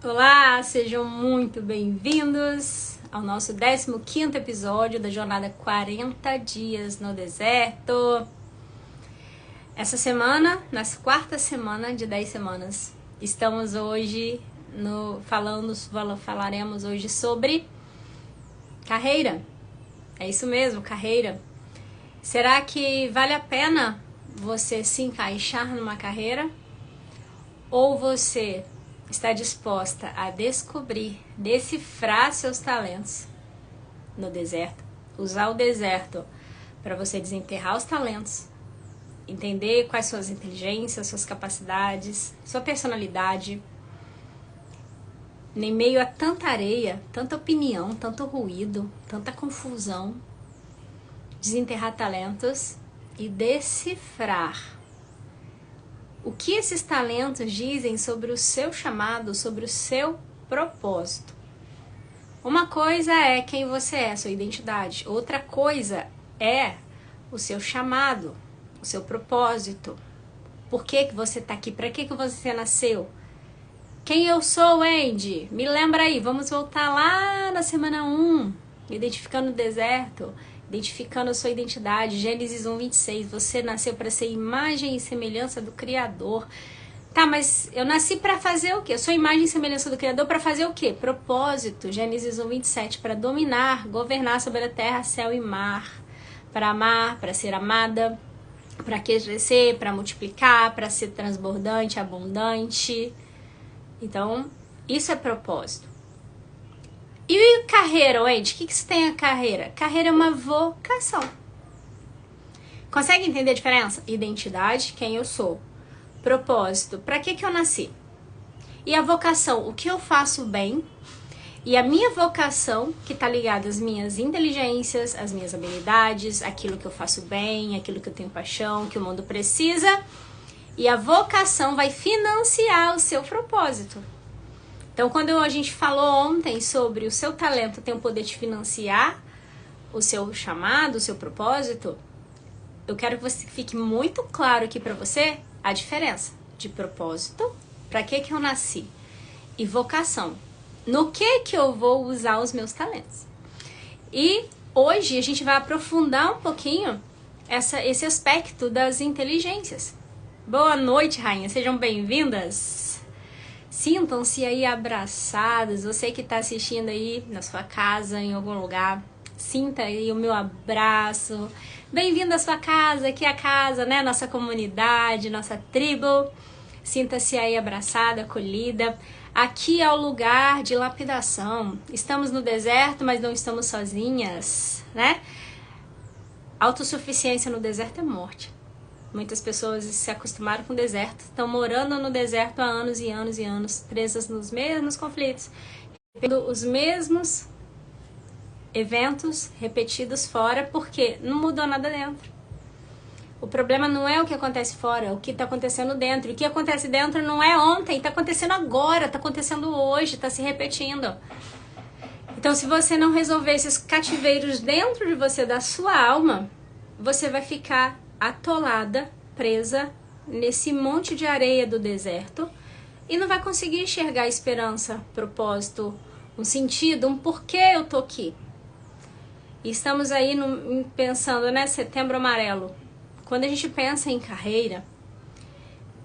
Olá, sejam muito bem-vindos ao nosso 15º episódio da jornada 40 dias no deserto. Essa semana, na quarta semana de 10 semanas, estamos hoje falaremos hoje sobre carreira. É isso mesmo, carreira. Será que vale a pena você se encaixar numa carreira? Ou você está disposta a descobrir, decifrar seus talentos no deserto? Usar o deserto para você desenterrar os talentos, entender quais são as inteligências, suas capacidades, sua personalidade. Em meio a tanta areia, tanta opinião, tanto ruído, tanta confusão, desenterrar talentos e decifrar o que esses talentos dizem sobre o seu chamado, sobre o seu propósito. Uma coisa é quem você é, sua identidade. Outra coisa é o seu chamado, o seu propósito. Por que você está aqui? Para que você nasceu? Quem eu sou, Andy? Me lembra aí, vamos voltar lá na semana 1, identificando o deserto, identificando a sua identidade. Gênesis 1:26, você nasceu para ser imagem e semelhança do Criador. Tá, mas eu nasci para fazer o quê? Eu sou imagem e semelhança do Criador para fazer o quê? Propósito. Gênesis 1:27, para dominar, governar sobre a terra, céu e mar. Para amar, para ser amada, para crescer, para multiplicar, para ser transbordante, abundante. Então, isso é propósito. E carreira, Wendy? O que você tem a carreira? Carreira é uma vocação. Consegue entender a diferença? Identidade, quem eu sou. Propósito, para que eu nasci? E a vocação, o que eu faço bem. E a minha vocação, que está ligada às minhas inteligências, às minhas habilidades, aquilo que eu faço bem, aquilo que eu tenho paixão, que o mundo precisa. E a vocação vai financiar o seu propósito. Então, quando a gente falou ontem sobre o seu talento tem o poder de financiar o seu chamado, o seu propósito, eu quero que você fique muito claro aqui para você a diferença de propósito, para que eu nasci, e vocação. No que eu vou usar os meus talentos. E hoje a gente vai aprofundar um pouquinho esse aspecto das inteligências. Boa noite, rainha. Sejam bem-vindas. Sintam-se aí abraçadas. Você que está assistindo aí na sua casa, em algum lugar, sinta aí o meu abraço. Bem-vindo à sua casa, aqui é a casa, né? Nossa comunidade, nossa tribo. Sinta-se aí abraçada, acolhida. Aqui é o lugar de lapidação. Estamos no deserto, mas não estamos sozinhas, né? Autossuficiência no deserto é morte. Muitas pessoas se acostumaram com o deserto, estão morando no deserto há anos e anos e anos, presas nos mesmos conflitos, os mesmos eventos repetidos fora, porque não mudou nada dentro. O problema não é o que acontece fora, é o que está acontecendo dentro. E o que acontece dentro não é ontem, está acontecendo agora, está acontecendo hoje, está se repetindo. Então, se você não resolver esses cativeiros dentro de você, da sua alma, você vai ficar atolada, presa nesse monte de areia do deserto e não vai conseguir enxergar esperança, propósito, um sentido, um porquê eu tô aqui. E estamos aí pensando, né, Setembro Amarelo. Quando a gente pensa em carreira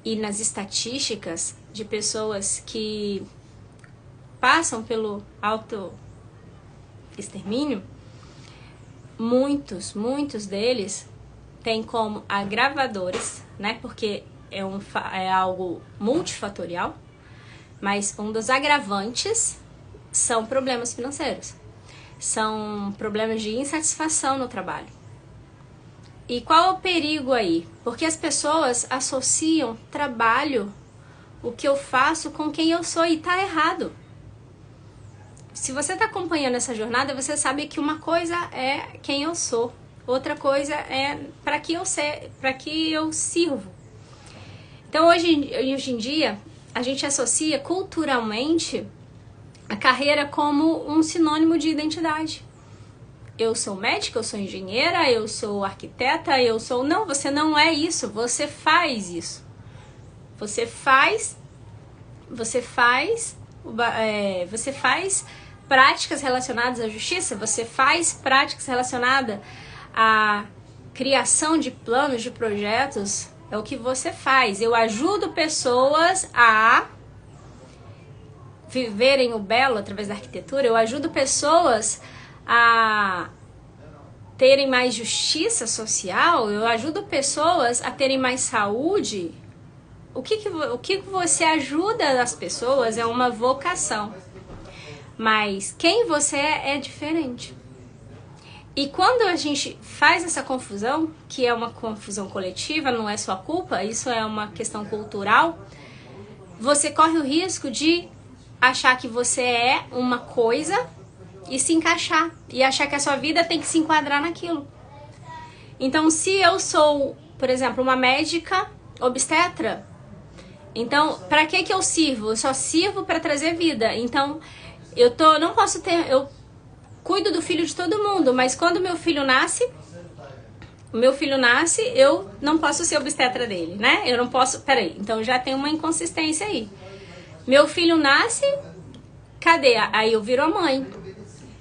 e nas estatísticas de pessoas que passam pelo auto-extermínio, muitos deles tem como agravadores, né? Porque é algo multifatorial, mas um dos agravantes são problemas financeiros, são problemas de insatisfação no trabalho. E qual é o perigo aí? Porque as pessoas associam trabalho, o que eu faço, com quem eu sou, e tá errado. Se você tá acompanhando essa jornada, você sabe que uma coisa é quem eu sou. Outra coisa é para que eu sirvo. Então, hoje em dia, a gente associa culturalmente a carreira como um sinônimo de identidade. Eu sou médica, eu sou engenheira, eu sou arquiteta, eu sou... Não, você não é isso, você faz isso. Você faz você faz práticas relacionadas à justiça, você faz práticas relacionadas à criação de planos, de projetos, é o que você faz. Eu ajudo pessoas a viverem o belo através da arquitetura, eu ajudo pessoas a terem mais justiça social, eu ajudo pessoas a terem mais saúde. O que você ajuda as pessoas é uma vocação. Mas quem você é diferente. E quando a gente faz essa confusão, que é uma confusão coletiva, não é sua culpa, isso é uma questão cultural, você corre o risco de achar que você é uma coisa e se encaixar. E achar que a sua vida tem que se enquadrar naquilo. Então, se eu sou, por exemplo, uma médica obstetra, então, para que eu sirvo? Eu só sirvo para trazer vida. Então, eu cuido do filho de todo mundo, mas quando meu filho nasce, eu não posso ser obstetra dele, né? Eu não posso, peraí, então já tem uma inconsistência aí. Meu filho nasce, cadê? Aí eu viro a mãe.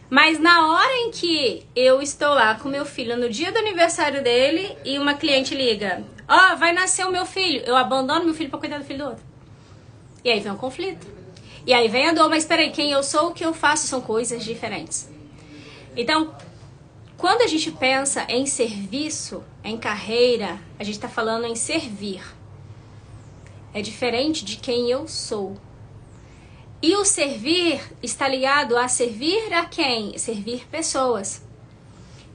Mas na hora em que eu estou lá com meu filho, no dia do aniversário dele, e uma cliente liga, ó, vai nascer o meu filho, eu abandono meu filho para cuidar do filho do outro. E aí vem um conflito. E aí vem a dor, mas peraí, quem eu sou, o que eu faço são coisas diferentes. Então, quando a gente pensa em serviço, em carreira, a gente está falando em servir. É diferente de quem eu sou. E o servir está ligado a servir a quem? Servir pessoas.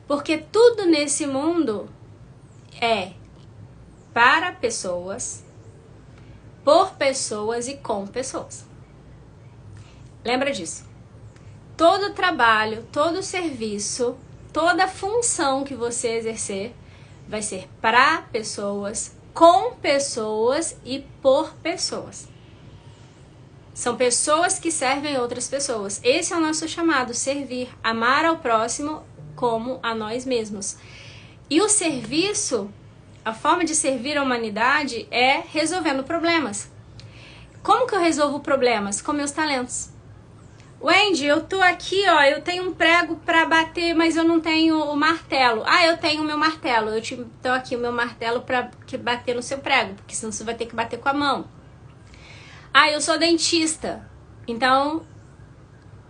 Porque tudo nesse mundo é para pessoas, por pessoas e com pessoas. Lembra disso. Todo trabalho, todo serviço, toda função que você exercer vai ser para pessoas, com pessoas e por pessoas. São pessoas que servem outras pessoas. Esse é o nosso chamado, servir, amar ao próximo como a nós mesmos. E o serviço, a forma de servir a humanidade é resolvendo problemas. Como que eu resolvo problemas? Com meus talentos. Wendy, eu tô aqui, ó, eu tenho um prego pra bater, mas eu não tenho o martelo. Ah, eu tenho o meu martelo, eu te dou aqui o meu martelo pra bater no seu prego, porque senão você vai ter que bater com a mão. Ah, eu sou dentista, então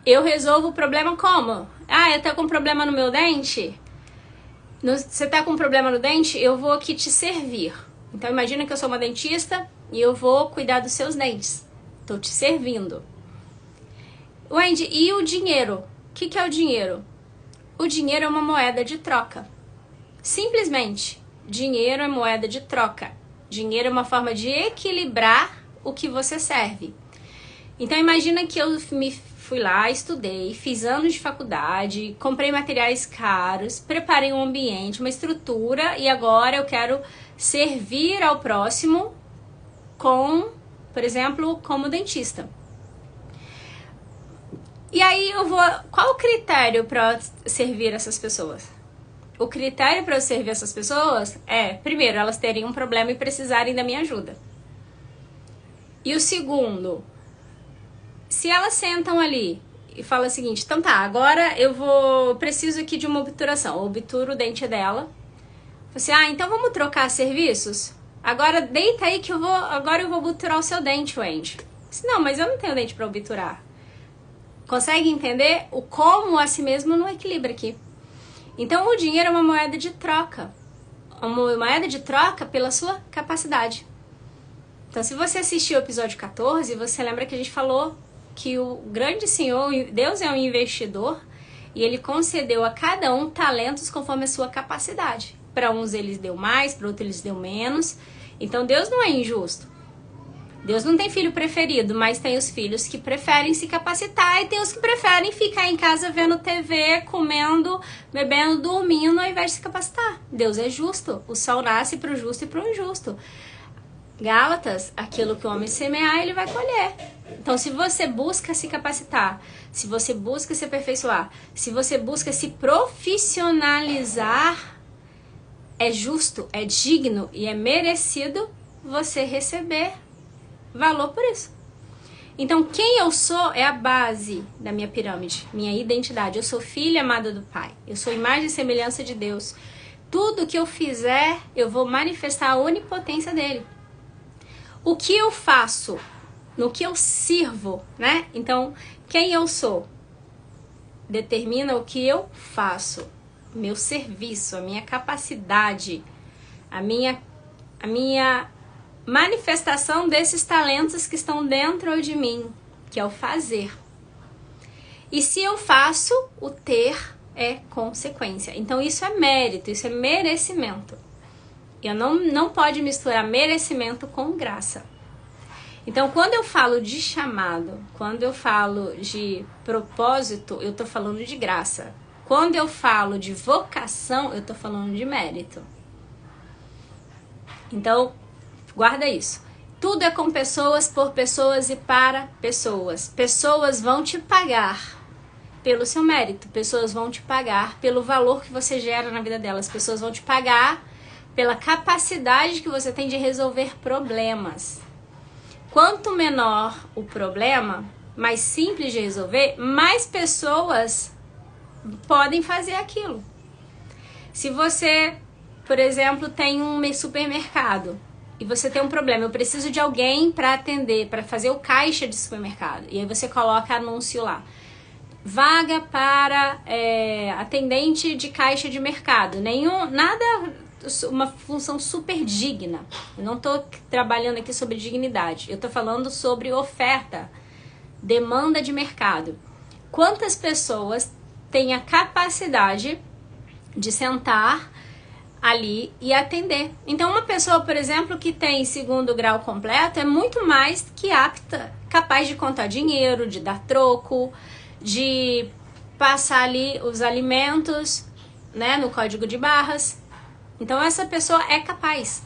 eu resolvo o problema como? Ah, eu tô com problema no meu dente? Você tá com problema no dente? Eu vou aqui te servir. Então imagina que eu sou uma dentista e eu vou cuidar dos seus dentes. Tô te servindo. Wendy, e o dinheiro? O que é o dinheiro? O dinheiro é uma moeda de troca. Simplesmente, dinheiro é moeda de troca. Dinheiro é uma forma de equilibrar o que você serve. Então imagina que eu fui lá, estudei, fiz anos de faculdade, comprei materiais caros, preparei um ambiente, uma estrutura e agora eu quero servir ao próximo com, por exemplo, como dentista. E aí qual o critério para servir essas pessoas? O critério para eu servir essas pessoas é, primeiro, elas terem um problema e precisarem da minha ajuda. E o segundo, se elas sentam ali e falam o seguinte, então tá, agora preciso aqui de uma obturação, eu obturo o dente dela. Você, então vamos trocar serviços? Agora deita aí que agora eu vou obturar o seu dente, Wendy. Não, mas eu não tenho dente para obturar. Consegue entender o como a si mesmo não equilibra aqui? Então o dinheiro é uma moeda de troca. Uma moeda de troca pela sua capacidade. Então, se você assistiu o episódio 14, você lembra que a gente falou que o grande Senhor, Deus é um investidor e Ele concedeu a cada um talentos conforme a sua capacidade. Para uns Ele deu mais, para outros Ele deu menos. Então, Deus não é injusto. Deus não tem filho preferido, mas tem os filhos que preferem se capacitar e tem os que preferem ficar em casa vendo TV, comendo, bebendo, dormindo ao invés de se capacitar. Deus é justo. O sol nasce para o justo e para o injusto. Gálatas, aquilo que o homem semear, ele vai colher. Então, se você busca se capacitar, se você busca se aperfeiçoar, se você busca se profissionalizar, é justo, é digno e é merecido você receber valor por isso. Então, quem eu sou é a base da minha pirâmide, minha identidade. Eu sou filha amada do Pai. Eu sou imagem e semelhança de Deus. Tudo que eu fizer, eu vou manifestar a onipotência dele. O que eu faço, no que eu sirvo, né? Então, quem eu sou determina o que eu faço. Meu serviço, a minha capacidade, a minha manifestação desses talentos que estão dentro de mim, que é o fazer. E se eu faço, o ter é consequência. Então isso é mérito, isso é merecimento. Eu não pode misturar merecimento com graça. Então quando eu falo de chamado, quando eu falo de propósito, eu tô falando de graça. Quando eu falo de vocação, eu tô falando de mérito. Então, guarda isso. Tudo é com pessoas, por pessoas e para pessoas. Pessoas vão te pagar pelo seu mérito. Pessoas vão te pagar pelo valor que você gera na vida delas. Pessoas vão te pagar pela capacidade que você tem de resolver problemas. Quanto menor o problema, mais simples de resolver, mais pessoas podem fazer aquilo. Se você, por exemplo, tem um supermercado e você tem um problema, eu preciso de alguém para atender, para fazer o caixa de supermercado. E aí você coloca anúncio lá. Vaga para atendente de caixa de mercado. Uma função super digna. Eu não estou trabalhando aqui sobre dignidade. Eu estou falando sobre oferta, demanda de mercado. Quantas pessoas têm a capacidade de sentar ali e atender? Então uma pessoa, por exemplo, que tem 2º grau completo é muito mais que apta, capaz de contar dinheiro, de dar troco, de passar ali os alimentos, né, no código de barras. Então essa pessoa é capaz.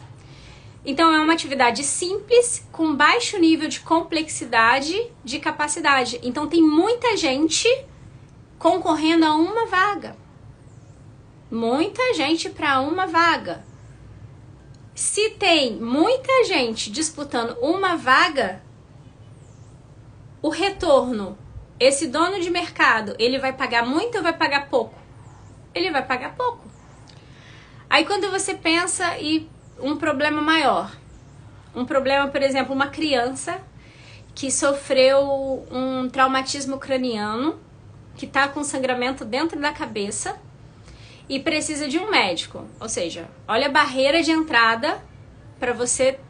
Então é uma atividade simples, com baixo nível de complexidade, de capacidade. Então tem muita gente concorrendo a uma vaga. Muita gente para uma vaga. Se tem muita gente disputando uma vaga, o retorno, esse dono de mercado, ele vai pagar muito ou vai pagar pouco? Ele vai pagar pouco. Aí quando você pensa em um problema maior, um problema, por exemplo, uma criança que sofreu um traumatismo craniano, que está com sangramento dentro da cabeça e precisa de um médico. Ou seja, olha a barreira de entrada para você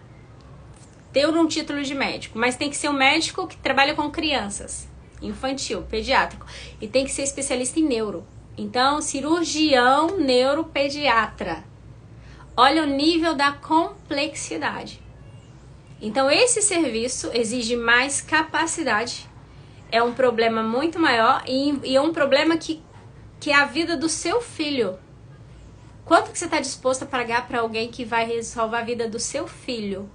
ter um título de médico. Mas tem que ser um médico que trabalha com crianças, infantil, pediátrico. E tem que ser especialista em neuro. Então, cirurgião neuropediatra. Olha o nível da complexidade. Então, esse serviço exige mais capacidade. É um problema muito maior e é um problema que é a vida do seu filho. Quanto que você está disposto a pagar para alguém que vai salvar a vida do seu filho?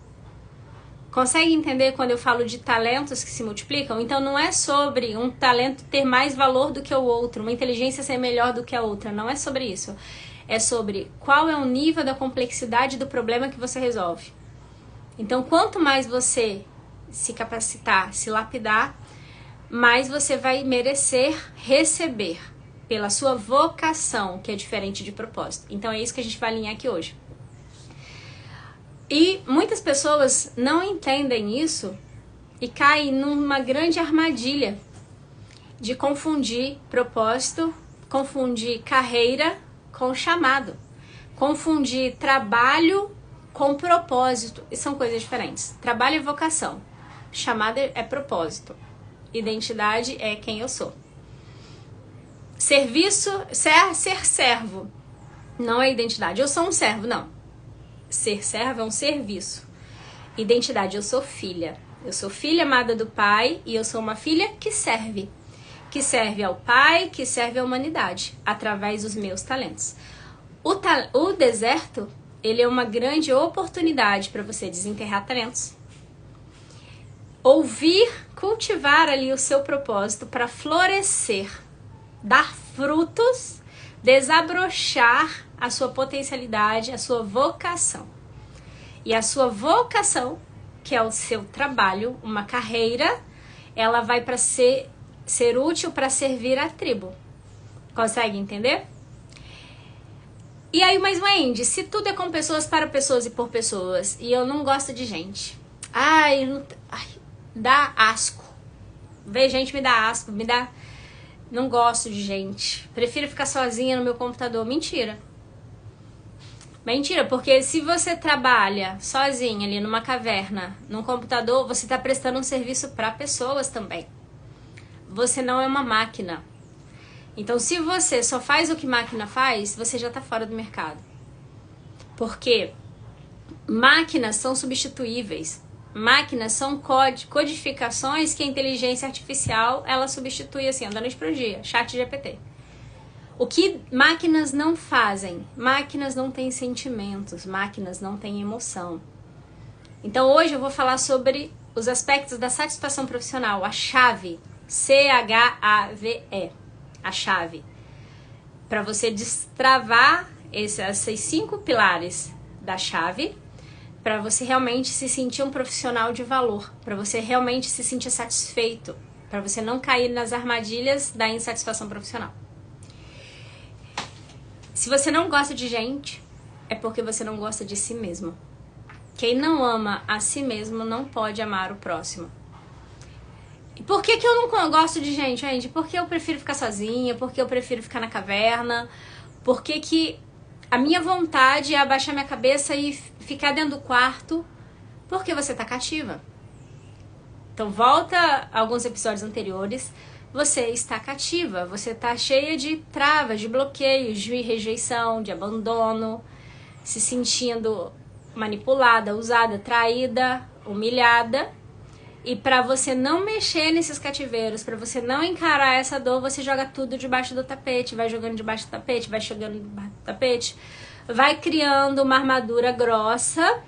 Consegue entender quando eu falo de talentos que se multiplicam? Então não é sobre um talento ter mais valor do que o outro, uma inteligência ser melhor do que a outra. Não é sobre isso. É sobre qual é o nível da complexidade do problema que você resolve. Então quanto mais você se capacitar, se lapidar, mais você vai merecer receber pela sua vocação, que é diferente de propósito. Então é isso que a gente vai alinhar aqui hoje. E muitas pessoas não entendem isso e caem numa grande armadilha de confundir propósito, confundir carreira com chamado, confundir trabalho com propósito. E são coisas diferentes. Trabalho é vocação, chamado é propósito. Identidade é quem eu sou. Serviço, ser servo, não é identidade. Eu sou um servo, não. Ser servo é um serviço. Identidade, eu sou filha. Eu sou filha amada do Pai e eu sou uma filha que serve. Que serve ao Pai, que serve à humanidade, através dos meus talentos. O deserto, ele é uma grande oportunidade para você desenterrar talentos. Ouvir, cultivar ali o seu propósito para florescer, dar frutos, desabrochar a sua potencialidade, a sua vocação. E a sua vocação, que é o seu trabalho, uma carreira, ela vai para ser útil para servir a tribo. Consegue entender? E aí, mas Wendy, se tudo é com pessoas, para pessoas e por pessoas, e eu não gosto de gente, ai, dá asco. Ver gente me dá asco, não gosto de gente. Prefiro ficar sozinha no meu computador. Mentira. Mentira, porque se você trabalha sozinha ali numa caverna, num computador, você está prestando um serviço para pessoas também. Você não é uma máquina. Então, se você só faz o que máquina faz, você já está fora do mercado. Porque máquinas são substituíveis. Máquinas são codificações que a inteligência artificial, ela substitui assim, da noite pro dia. ChatGPT. O que máquinas não fazem? Máquinas não têm sentimentos, máquinas não têm emoção. Então, hoje eu vou falar sobre os aspectos da satisfação profissional, a chave, CHAVE. A chave, para você destravar esses 5 pilares da chave, para você realmente se sentir um profissional de valor, para você realmente se sentir satisfeito, para você não cair nas armadilhas da insatisfação profissional. Se você não gosta de gente, é porque você não gosta de si mesmo. Quem não ama a si mesmo não pode amar o próximo. E por que eu não gosto de gente, gente? Porque eu prefiro ficar sozinha, porque eu prefiro ficar na caverna, porque a minha vontade é abaixar minha cabeça e ficar dentro do quarto, porque você tá cativa. Então volta a alguns episódios anteriores, você está cativa, você tá cheia de travas, de bloqueios, de rejeição, de abandono, se sentindo manipulada, usada, traída, humilhada. E para você não mexer nesses cativeiros, para você não encarar essa dor, você joga tudo debaixo do tapete, vai jogando debaixo do tapete, vai jogando debaixo do tapete, vai criando uma armadura grossa,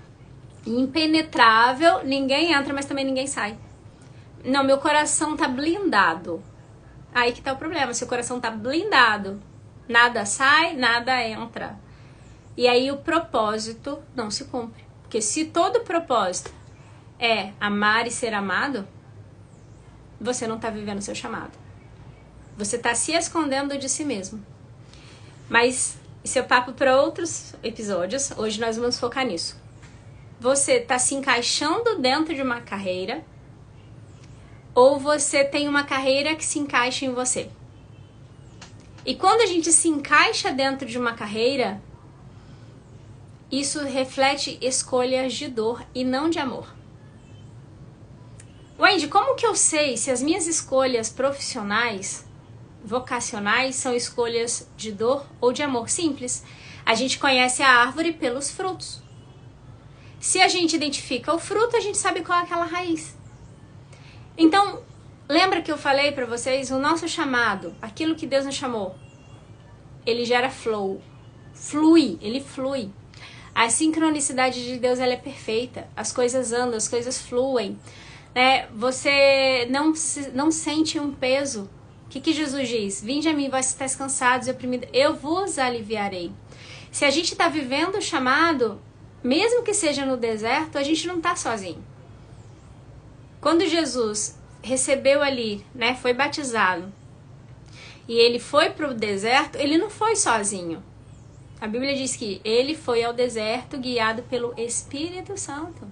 impenetrável, ninguém entra, mas também ninguém sai. Não, meu coração tá blindado. Aí que tá o problema, seu coração tá blindado, nada sai, nada entra. E aí o propósito não se cumpre. Porque se todo propósito é amar e ser amado, você não está vivendo o seu chamado. Você está se escondendo de si mesmo. Mas isso é papo para outros episódios. Hoje nós vamos focar nisso. Você está se encaixando dentro de uma carreira ou você tem uma carreira que se encaixa em você? E quando a gente se encaixa dentro de uma carreira, isso reflete escolhas de dor e não de amor. Wendy, como que eu sei se as minhas escolhas profissionais, vocacionais, são escolhas de dor ou de amor? Simples. A gente conhece a árvore pelos frutos. Se a gente identifica o fruto, a gente sabe qual é aquela raiz. Então, lembra que eu falei para vocês, o nosso chamado, aquilo que Deus nos chamou, ele gera flow. Ele flui. A sincronicidade de Deus, ela é perfeita. As coisas andam, as coisas fluem. Você não sente um peso. O que Jesus diz? Vinde a mim, vós que estáis cansados e oprimidos, eu vos aliviarei. Se a gente está vivendo o chamado, mesmo que seja no deserto, a gente não está sozinho. Quando Jesus recebeu ali, foi batizado, e ele foi para o deserto, ele não foi sozinho. A Bíblia diz que ele foi ao deserto guiado pelo Espírito Santo.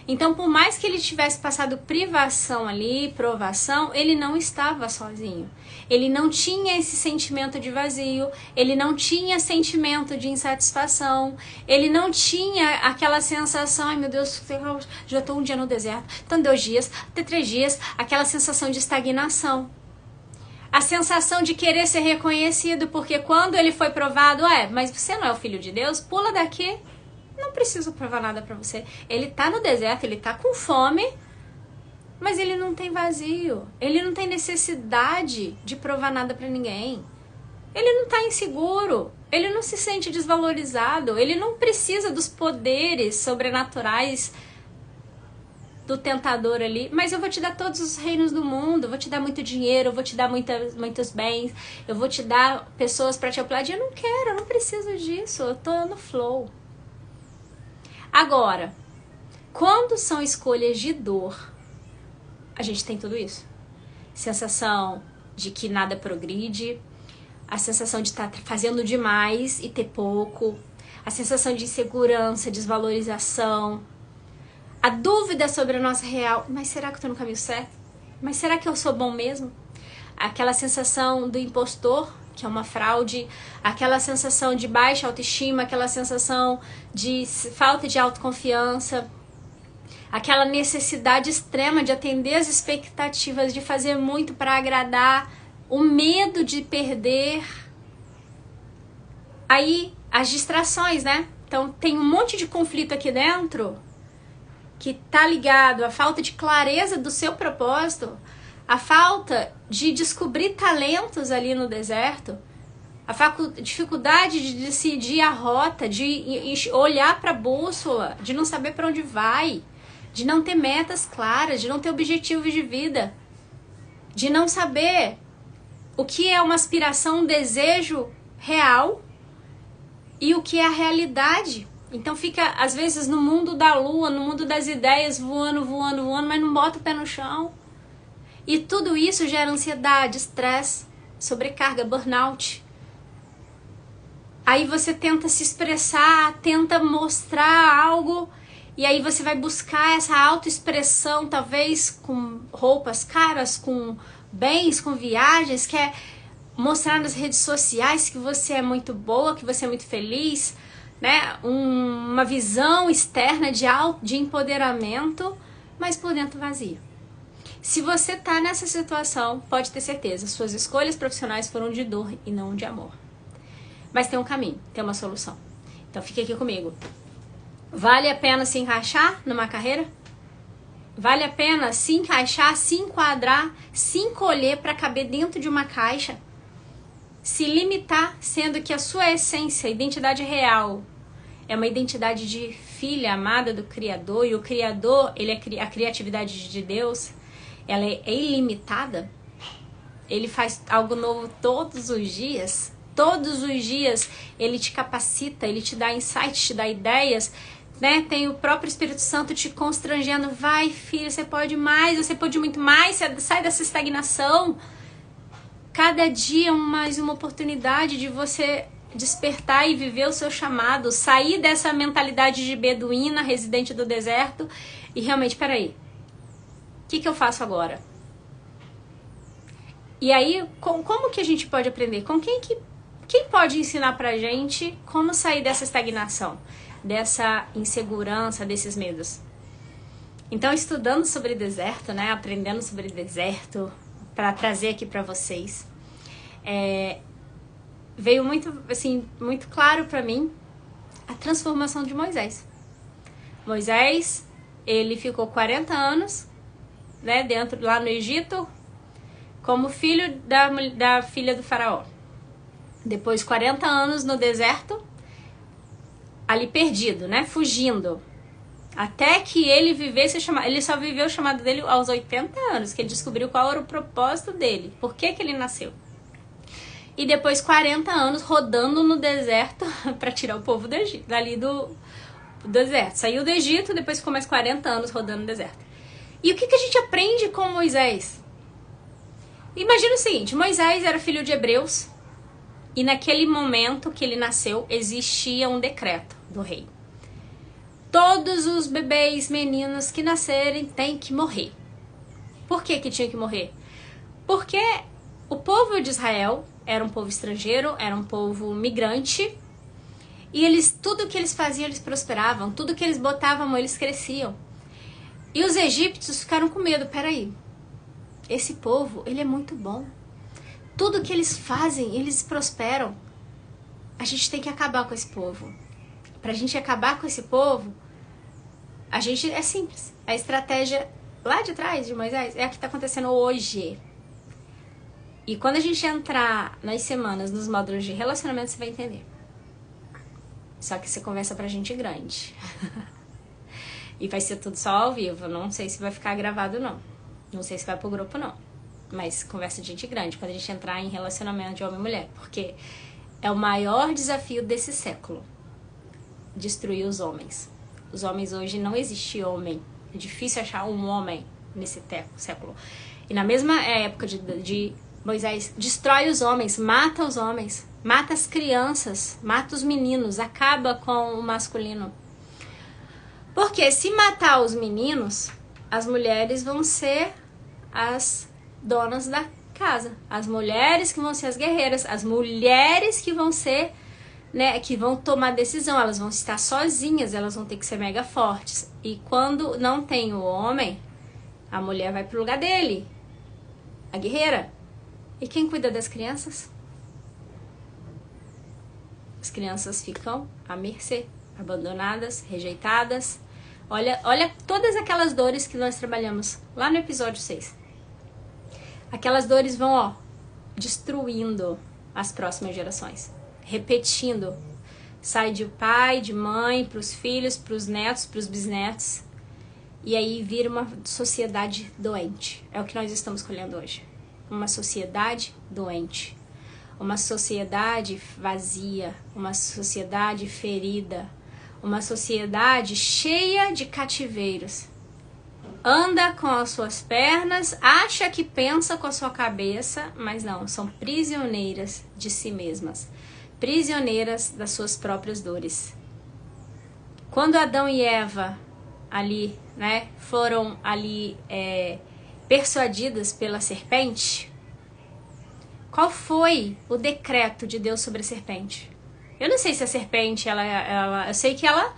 Então, por mais que ele tivesse passado privação ali, provação, ele não estava sozinho. Ele não tinha esse sentimento de vazio, ele não tinha sentimento de insatisfação, ele não tinha aquela sensação, ai meu Deus, já estou um dia no deserto, então 2 dias, até 3 dias, aquela sensação de estagnação. A sensação de querer ser reconhecido, porque quando ele foi provado, mas você não é o filho de Deus, pula daqui. Não preciso provar nada pra você. Ele tá no deserto, ele tá com fome, mas ele não tem vazio. Ele não tem necessidade de provar nada pra ninguém. Ele não tá inseguro. Ele não se sente desvalorizado. Ele não precisa dos poderes sobrenaturais do tentador ali. Mas eu vou te dar todos os reinos do mundo. Eu vou te dar muito dinheiro. Eu vou te dar muitos bens. Eu vou te dar pessoas pra te aplaudir. Eu não quero, eu não preciso disso. Eu tô no flow. Agora, quando são escolhas de dor, a gente tem tudo isso. Sensação de que nada progride, a sensação de estar fazendo demais e ter pouco, a sensação de insegurança, desvalorização, a dúvida sobre a nossa real, mas será que eu estou no caminho certo? Mas será que eu sou bom mesmo? Aquela sensação do impostor, que é uma fraude, aquela sensação de baixa autoestima, aquela sensação de falta de autoconfiança, aquela necessidade extrema de atender as expectativas, de fazer muito para agradar, o medo de perder. Aí, as distrações, né? Então, tem um monte de conflito aqui dentro que tá ligado à falta de clareza do seu propósito, a falta de descobrir talentos ali no deserto, a dificuldade de decidir a rota, de olhar para a bússola, de não saber para onde vai, de não ter metas claras, de não ter objetivos de vida, de não saber o que é uma aspiração, um desejo real e o que é a realidade. Então fica, às vezes, no mundo da lua, no mundo das ideias, voando, mas não bota o pé no chão. E tudo isso gera ansiedade, estresse, sobrecarga, burnout. Aí você tenta se expressar, tenta mostrar algo, e aí você vai buscar essa autoexpressão, talvez com roupas caras, com bens, com viagens, quer mostrar nas redes sociais que você é muito boa, que você é muito feliz, né? Uma visão externa de empoderamento, mas por dentro vazio. Se você tá nessa situação, pode ter certeza, suas escolhas profissionais foram de dor e não de amor. Mas tem um caminho, tem uma solução. Então fique aqui comigo. Vale a pena se encaixar numa carreira? Vale a pena se encaixar, se enquadrar, se encolher para caber dentro de uma caixa? Se limitar, sendo que a sua essência, a identidade real, é uma identidade de filha amada do Criador, e o Criador, ele é a criatividade de Deus, ela é ilimitada, ele faz algo novo todos os dias ele te capacita, ele te dá insights, te dá ideias, né? Tem o próprio Espírito Santo te constrangendo, vai filho, você pode mais, você pode muito mais, sai dessa estagnação. Cada dia é mais uma oportunidade de você despertar e viver o seu chamado, sair dessa mentalidade de beduína, residente do deserto, e realmente, peraí, o que eu faço agora? E aí, como que a gente pode aprender? Com quem pode ensinar pra gente como sair dessa estagnação, dessa insegurança, desses medos? Então, estudando sobre deserto, né, aprendendo sobre deserto, para trazer aqui para vocês, veio muito claro para mim a transformação de Moisés. Moisés, ele ficou 40 anos, né, lá no Egito, como filho da filha do faraó. Depois 40 anos no deserto, ali perdido, né, fugindo. Até que ele vivesse o chamado. Ele só viveu o chamado dele aos 80 anos, que ele descobriu qual era o propósito dele, por que ele nasceu. E depois 40 anos rodando no deserto para tirar o povo do Egito, dali do deserto. Saiu do Egito, depois ficou mais 40 anos rodando no deserto. E o que a gente aprende com Moisés? Imagina o seguinte, Moisés era filho de hebreus, e naquele momento que ele nasceu, existia um decreto do rei. Todos os bebês, meninos que nascerem têm que morrer. Por que tinha que morrer? Porque o povo de Israel era um povo estrangeiro, era um povo migrante, e tudo que eles faziam, eles prosperavam, tudo que eles botavam, eles cresciam. E os egípcios ficaram com medo, peraí, esse povo, ele é muito bom. Tudo que eles fazem, eles prosperam. A gente tem que acabar com esse povo. Pra gente acabar com esse povo, é simples. A estratégia lá de trás de Moisés é a que está acontecendo hoje. E quando a gente entrar nas semanas, nos módulos de relacionamento, você vai entender. Só que você conversa pra gente grande. E vai ser tudo só ao vivo. Não sei se vai ficar gravado, não. Não sei se vai pro grupo, não. Mas conversa de gente grande, quando a gente entrar em relacionamento de homem e mulher. Porque é o maior desafio desse século. Destruir os homens. Os homens hoje, não existe homem. É difícil achar um homem nesse século. E na mesma época de Moisés, destrói os homens, mata as crianças, mata os meninos, acaba com o masculino. Porque se matar os meninos, as mulheres vão ser as donas da casa. As mulheres que vão ser as guerreiras, as mulheres que vão ser, né, que vão tomar decisão, elas vão estar sozinhas, elas vão ter que ser mega fortes. E quando não tem o homem, a mulher vai pro lugar dele, a guerreira. E quem cuida das crianças? As crianças ficam à mercê, abandonadas, rejeitadas. Olha todas aquelas dores que nós trabalhamos lá no episódio 6. Aquelas dores vão, destruindo as próximas gerações. Repetindo. Sai de pai, de mãe, pros filhos, pros netos, pros bisnetos. E aí vira uma sociedade doente. É o que nós estamos colhendo hoje. Uma sociedade doente. Uma sociedade vazia. Uma sociedade ferida. Uma sociedade cheia de cativeiros. Anda com as suas pernas, acha que pensa com a sua cabeça, mas não, são prisioneiras de si mesmas. Prisioneiras das suas próprias dores. Quando Adão e Eva ali, né, foram ali persuadidas pela serpente, qual foi o decreto de Deus sobre a serpente? Eu não sei se a serpente, eu sei que ela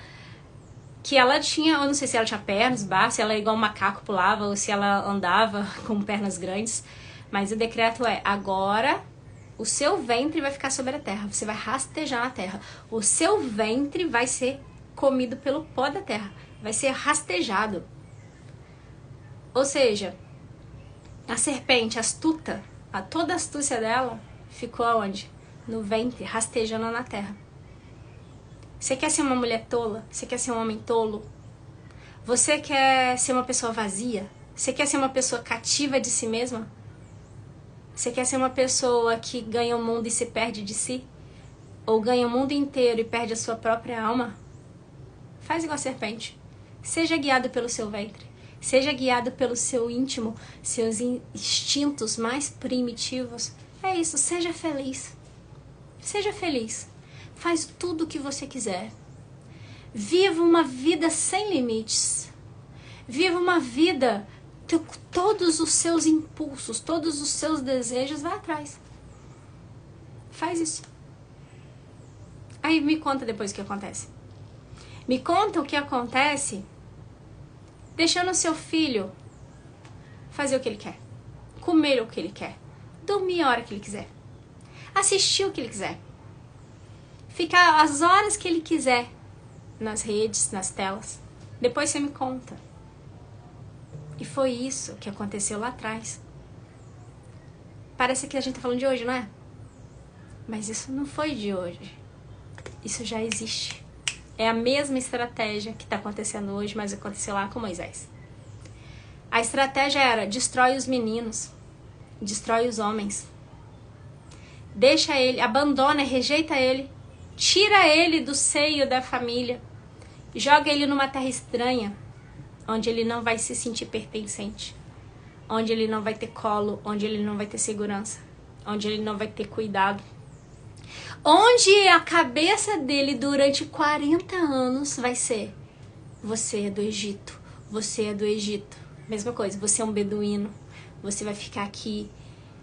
tinha, eu não sei se ela tinha pernas, braços, se ela igual um macaco pulava, ou se ela andava com pernas grandes, mas o decreto é, agora o seu ventre vai ficar sobre a terra, você vai rastejar na terra, o seu ventre vai ser comido pelo pó da terra, vai ser rastejado. Ou seja, a serpente astuta, toda a astúcia dela ficou aonde? No ventre, rastejando na terra. Você quer ser uma mulher tola? Você quer ser um homem tolo? Você quer ser uma pessoa vazia? Você quer ser uma pessoa cativa de si mesma? Você quer ser uma pessoa que ganha o mundo e se perde de si? Ou ganha o mundo inteiro e perde a sua própria alma? Faz igual a serpente. Seja guiado pelo seu ventre. Seja guiado pelo seu íntimo, seus instintos mais primitivos. É isso, seja feliz. Seja feliz. Faz tudo o que você quiser. Viva uma vida sem limites. Viva uma vida que todos os seus impulsos, todos os seus desejos vá atrás. Faz isso. Aí me conta depois o que acontece. Me conta o que acontece deixando o seu filho fazer o que ele quer. Comer o que ele quer. Dormir a hora que ele quiser. Assistir o que ele quiser. Ficar as horas que ele quiser nas redes, nas telas. Depois você me conta. E foi isso que aconteceu lá atrás. Parece que a gente tá falando de hoje, não é? Mas isso não foi de hoje. Isso já existe. É a mesma estratégia que tá acontecendo hoje, mas aconteceu lá com Moisés. A estratégia era: destrói os meninos, destrói os homens. Deixa ele, abandona, rejeita ele. Tira ele do seio da família. Joga ele numa terra estranha, onde ele não vai se sentir pertencente. Onde ele não vai ter colo, onde ele não vai ter segurança. Onde ele não vai ter cuidado. Onde a cabeça dele durante 40 anos vai ser: você é do Egito, você é do Egito. Mesma coisa, você é um beduíno, você vai ficar aqui,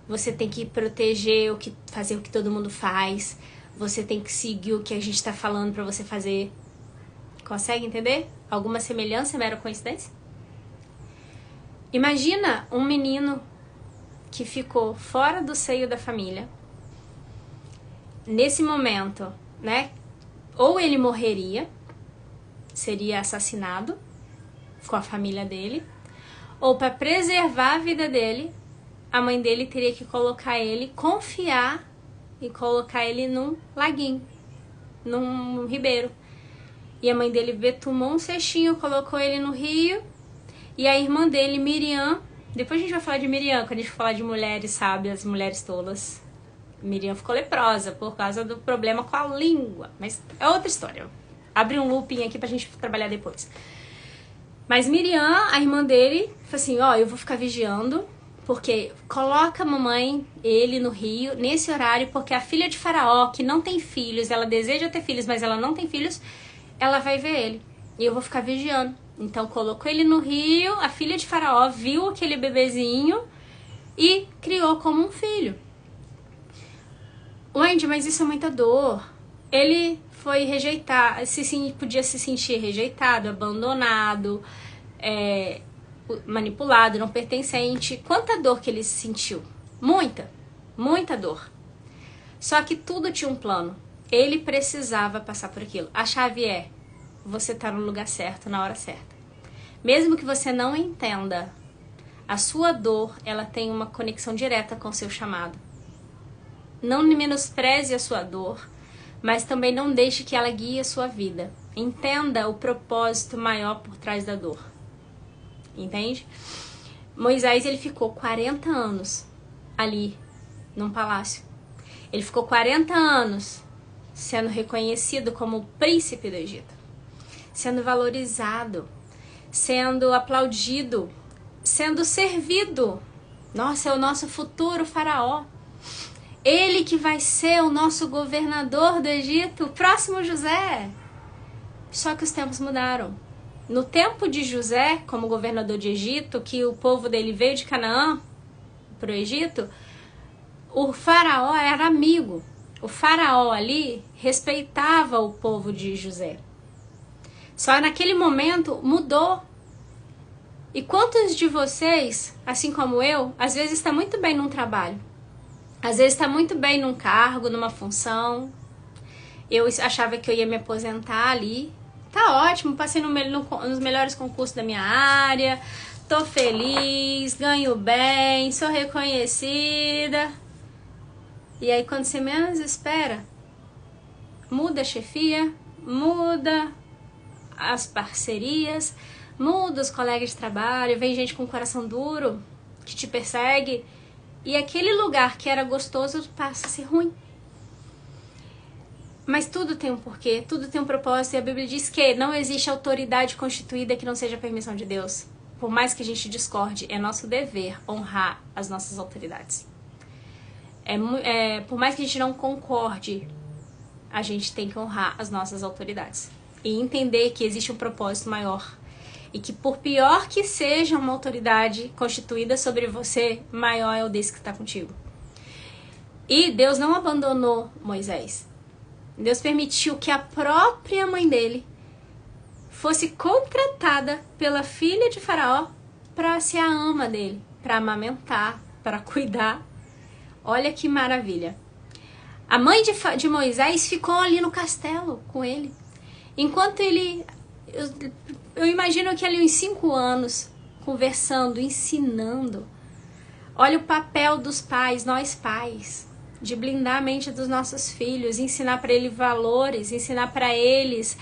você tem que proteger, fazer o que todo mundo faz, você tem que seguir o que a gente tá falando pra você fazer. Consegue entender? Alguma semelhança, mera coincidência? Imagina um menino que ficou fora do seio da família. Nesse momento, né? Ou ele morreria, seria assassinado com a família dele, ou para preservar a vida dele, a mãe dele teria que colocar ele, confiar e colocar ele num laguinho, num ribeiro. E a mãe dele betumou um cestinho, colocou ele no rio, e a irmã dele, Miriam, depois a gente vai falar de Miriam, quando a gente falar de mulheres sábias, mulheres tolas. Miriam ficou leprosa por causa do problema com a língua, mas é outra história. Abre um looping aqui pra gente trabalhar depois. Mas Miriam, a irmã dele, falou assim, ó, eu vou ficar vigiando, porque coloca a mamãe, ele no rio, nesse horário, porque a filha de Faraó, que não tem filhos, ela deseja ter filhos, mas ela não tem filhos, ela vai ver ele. E eu vou ficar vigiando. Então colocou ele no rio, a filha de Faraó viu aquele bebezinho e criou como um filho. Wendy, mas isso é muita dor. Ele foi rejeitado, podia se sentir rejeitado, abandonado, manipulado, não pertencente. Quanta dor que ele sentiu? Muita, muita dor. Só que tudo tinha um plano. Ele precisava passar por aquilo. A chave é, você tá no lugar certo, na hora certa. Mesmo que você não entenda, a sua dor, ela tem uma conexão direta com o seu chamado. Não menospreze a sua dor, mas também não deixe que ela guie a sua vida. Entenda o propósito maior por trás da dor. Entende? Moisés, ele ficou 40 anos ali, num palácio. Ele ficou 40 anos sendo reconhecido como o príncipe do Egito. Sendo valorizado, sendo aplaudido, sendo servido. Nossa, é o nosso futuro faraó. Ele que vai ser o nosso governador do Egito, o próximo José. Só que os tempos mudaram. No tempo de José, como governador de Egito, que o povo dele veio de Canaã para o Egito, o faraó era amigo. O faraó ali respeitava o povo de José. Só naquele momento mudou. E quantos de vocês, assim como eu, às vezes está muito bem num trabalho? Às vezes está muito bem num cargo, numa função. Eu achava que eu ia me aposentar ali. Tá ótimo, passei nos melhores concursos da minha área. Tô feliz, ganho bem, sou reconhecida. E aí quando você menos espera, muda a chefia, muda as parcerias, muda os colegas de trabalho, vem gente com coração duro que te persegue. E aquele lugar que era gostoso passa a ser ruim. Mas tudo tem um porquê, tudo tem um propósito. E a Bíblia diz que não existe autoridade constituída que não seja a permissão de Deus. Por mais que a gente discorde, é nosso dever honrar as nossas autoridades. Por mais que a gente não concorde, a gente tem que honrar as nossas autoridades. E entender que existe um propósito maior. E que por pior que seja uma autoridade constituída sobre você, maior é o desse que está contigo. E Deus não abandonou Moisés. Deus permitiu que a própria mãe dele fosse contratada pela filha de Faraó para ser a ama dele, para amamentar, para cuidar. Olha que maravilha. A mãe de Moisés ficou ali no castelo com ele. Enquanto ele... Eu imagino que ali uns 5 anos, conversando, ensinando. Olha o papel dos pais, nós pais, de blindar a mente dos nossos filhos, ensinar para eles valores, ensinar para eles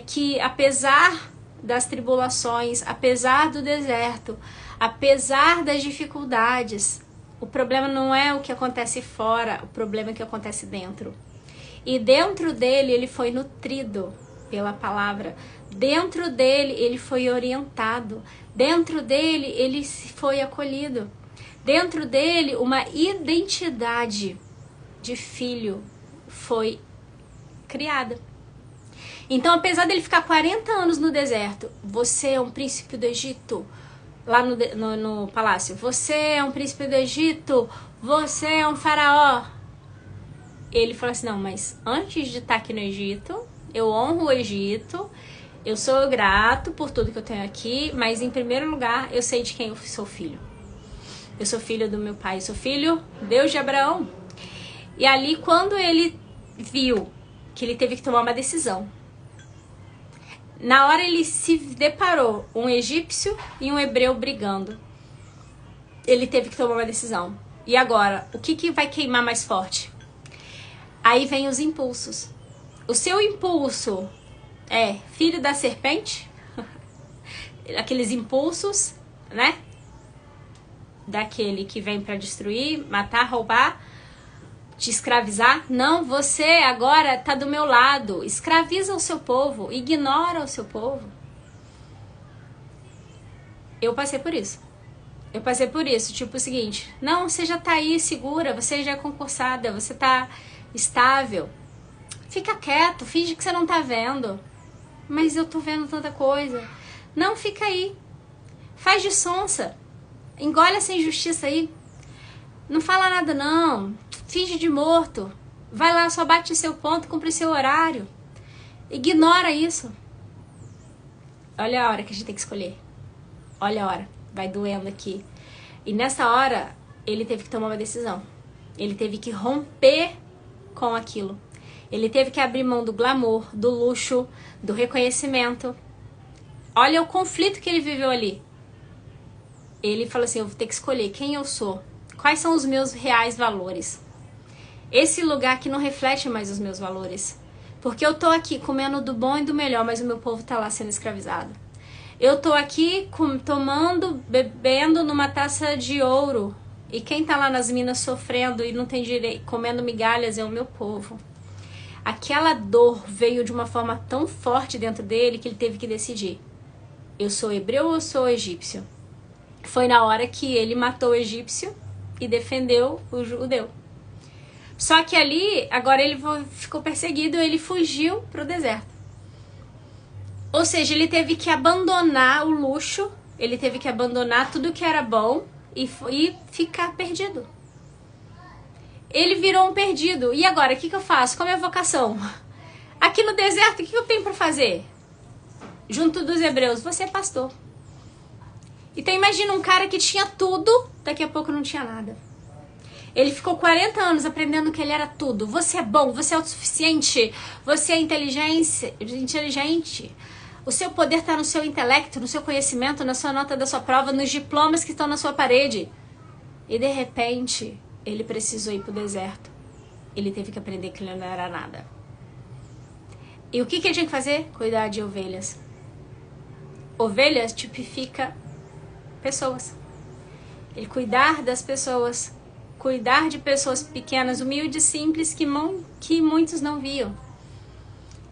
que apesar das tribulações, apesar do deserto, apesar das dificuldades, o problema não é o que acontece fora, o problema é o que acontece dentro. E dentro dele ele foi nutrido pela palavra. Dentro dele ele foi orientado, dentro dele ele foi acolhido, dentro dele uma identidade de filho foi criada. Então, apesar dele ficar 40 anos no deserto, você é um príncipe do Egito, lá no palácio, você é um príncipe do Egito, você é um faraó. Ele falou assim, não, mas antes de estar aqui no Egito, eu honro o Egito, eu sou grato por tudo que eu tenho aqui, mas em primeiro lugar, eu sei de quem eu sou filho. Eu sou filho do meu pai, eu sou filho Deus de Abraão. E ali, quando ele viu que ele teve que tomar uma decisão, na hora ele se deparou um egípcio e um hebreu brigando. Ele teve que tomar uma decisão. E agora, o que vai queimar mais forte? Aí vem os impulsos. O seu impulso é filho da serpente? Aqueles impulsos, né? Daquele que vem para destruir, matar, roubar, te escravizar. Não, você agora tá do meu lado. Escraviza o seu povo, ignora o seu povo. Eu passei por isso. Eu passei por isso, tipo o seguinte, não, você já tá aí segura, você já é concursada, você tá estável. Fica quieto, finge que você não tá vendo. Mas eu tô vendo tanta coisa. Não, fica aí. Faz de sonsa. Engole essa injustiça aí. Não fala nada não. Finge de morto. Vai lá, só bate seu ponto, cumpre seu horário. Ignora isso. Olha a hora que a gente tem que escolher. Olha a hora. Vai doendo aqui. E nessa hora, ele teve que tomar uma decisão. Ele teve que romper com aquilo. Ele teve que abrir mão do glamour, do luxo, do reconhecimento. Olha o conflito que ele viveu ali. Ele falou assim, eu vou ter que escolher quem eu sou. Quais são os meus reais valores? Esse lugar que não reflete mais os meus valores. Porque eu tô aqui comendo do bom e do melhor, mas o meu povo tá lá sendo escravizado. Eu tô aqui tomando, bebendo numa taça de ouro. E quem tá lá nas minas sofrendo e não tem direito, comendo migalhas é o meu povo. Aquela dor veio de uma forma tão forte dentro dele que ele teve que decidir. Eu sou hebreu ou sou egípcio? Foi na hora que ele matou o egípcio e defendeu o judeu. Só que ali, agora ele ficou perseguido, ele fugiu pro deserto. Ou seja, ele teve que abandonar o luxo, ele teve que abandonar tudo que era bom e ficar perdido. Ele virou um perdido. E agora, o que eu faço? Qual é a minha vocação? Aqui no deserto, o que eu tenho para fazer? Junto dos hebreus, você é pastor. Então imagina um cara que tinha tudo, daqui a pouco não tinha nada. Ele ficou 40 anos aprendendo que ele era tudo. Você é bom, você é autossuficiente, você é inteligente. O seu poder está no seu intelecto, no seu conhecimento, na sua nota da sua prova, nos diplomas que estão na sua parede. E de repente, ele precisou ir para o deserto. Ele teve que aprender que ele não era nada. E o que ele tinha que fazer? Cuidar de ovelhas. Ovelhas tipifica pessoas. Ele cuidar das pessoas. Cuidar de pessoas pequenas, humildes, simples, que muitos não viam.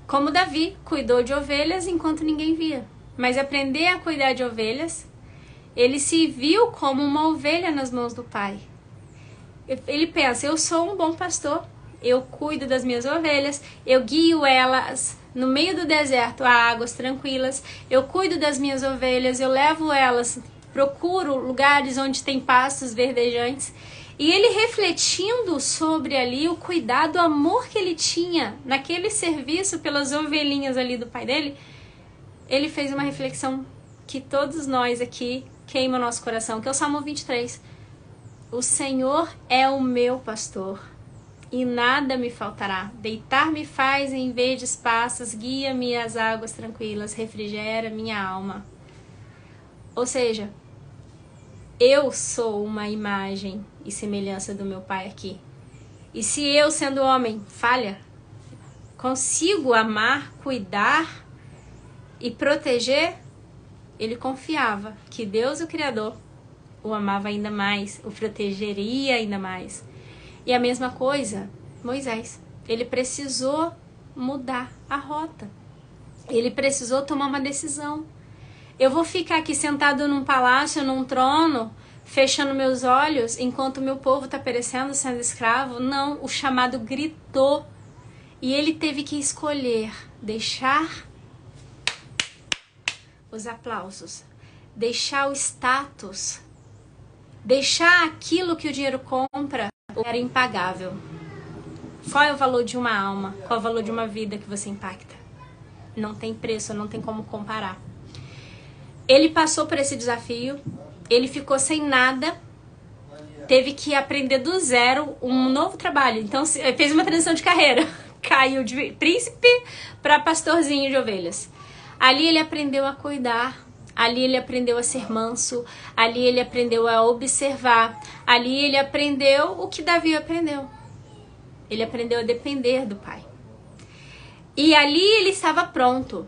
Como Davi cuidou de ovelhas enquanto ninguém via. Mas aprender a cuidar de ovelhas, ele se viu como uma ovelha nas mãos do Pai. Ele pensa, eu sou um bom pastor, eu cuido das minhas ovelhas, eu guio elas no meio do deserto a águas tranquilas, eu cuido das minhas ovelhas, eu levo elas, procuro lugares onde tem pastos verdejantes. E ele refletindo sobre ali o cuidado, o amor que ele tinha naquele serviço pelas ovelhinhas ali do pai dele, ele fez uma reflexão que todos nós aqui queima o nosso coração, que é o Salmo 23. O Senhor é o meu pastor e nada me faltará. Deitar-me faz em verdes pastos, guia-me às águas tranquilas, refrigera minha alma. Ou seja, eu sou uma imagem e semelhança do meu pai aqui. E se eu, sendo homem, falha, consigo amar, cuidar e proteger, ele confiava que Deus, o Criador, o amava ainda mais, o protegeria ainda mais. E a mesma coisa, Moisés. Ele precisou mudar a rota. Ele precisou tomar uma decisão. Eu vou ficar aqui sentado num palácio, num trono, fechando meus olhos, enquanto o meu povo está perecendo, sendo escravo? Não, o chamado gritou. E ele teve que escolher deixar os aplausos, deixar o status, deixar aquilo que o dinheiro compra, era impagável. Qual é o valor de uma alma? Qual é o valor de uma vida que você impacta? Não tem preço, não tem como comparar. Ele passou por esse desafio, ele ficou sem nada, teve que aprender do zero um novo trabalho. Então, fez uma transição de carreira. Caiu de príncipe para pastorzinho de ovelhas. Ali ele aprendeu a cuidar, ali ele aprendeu a ser manso, ali ele aprendeu a observar, ali ele aprendeu o que Davi aprendeu. Ele aprendeu a depender do pai. E ali ele estava pronto.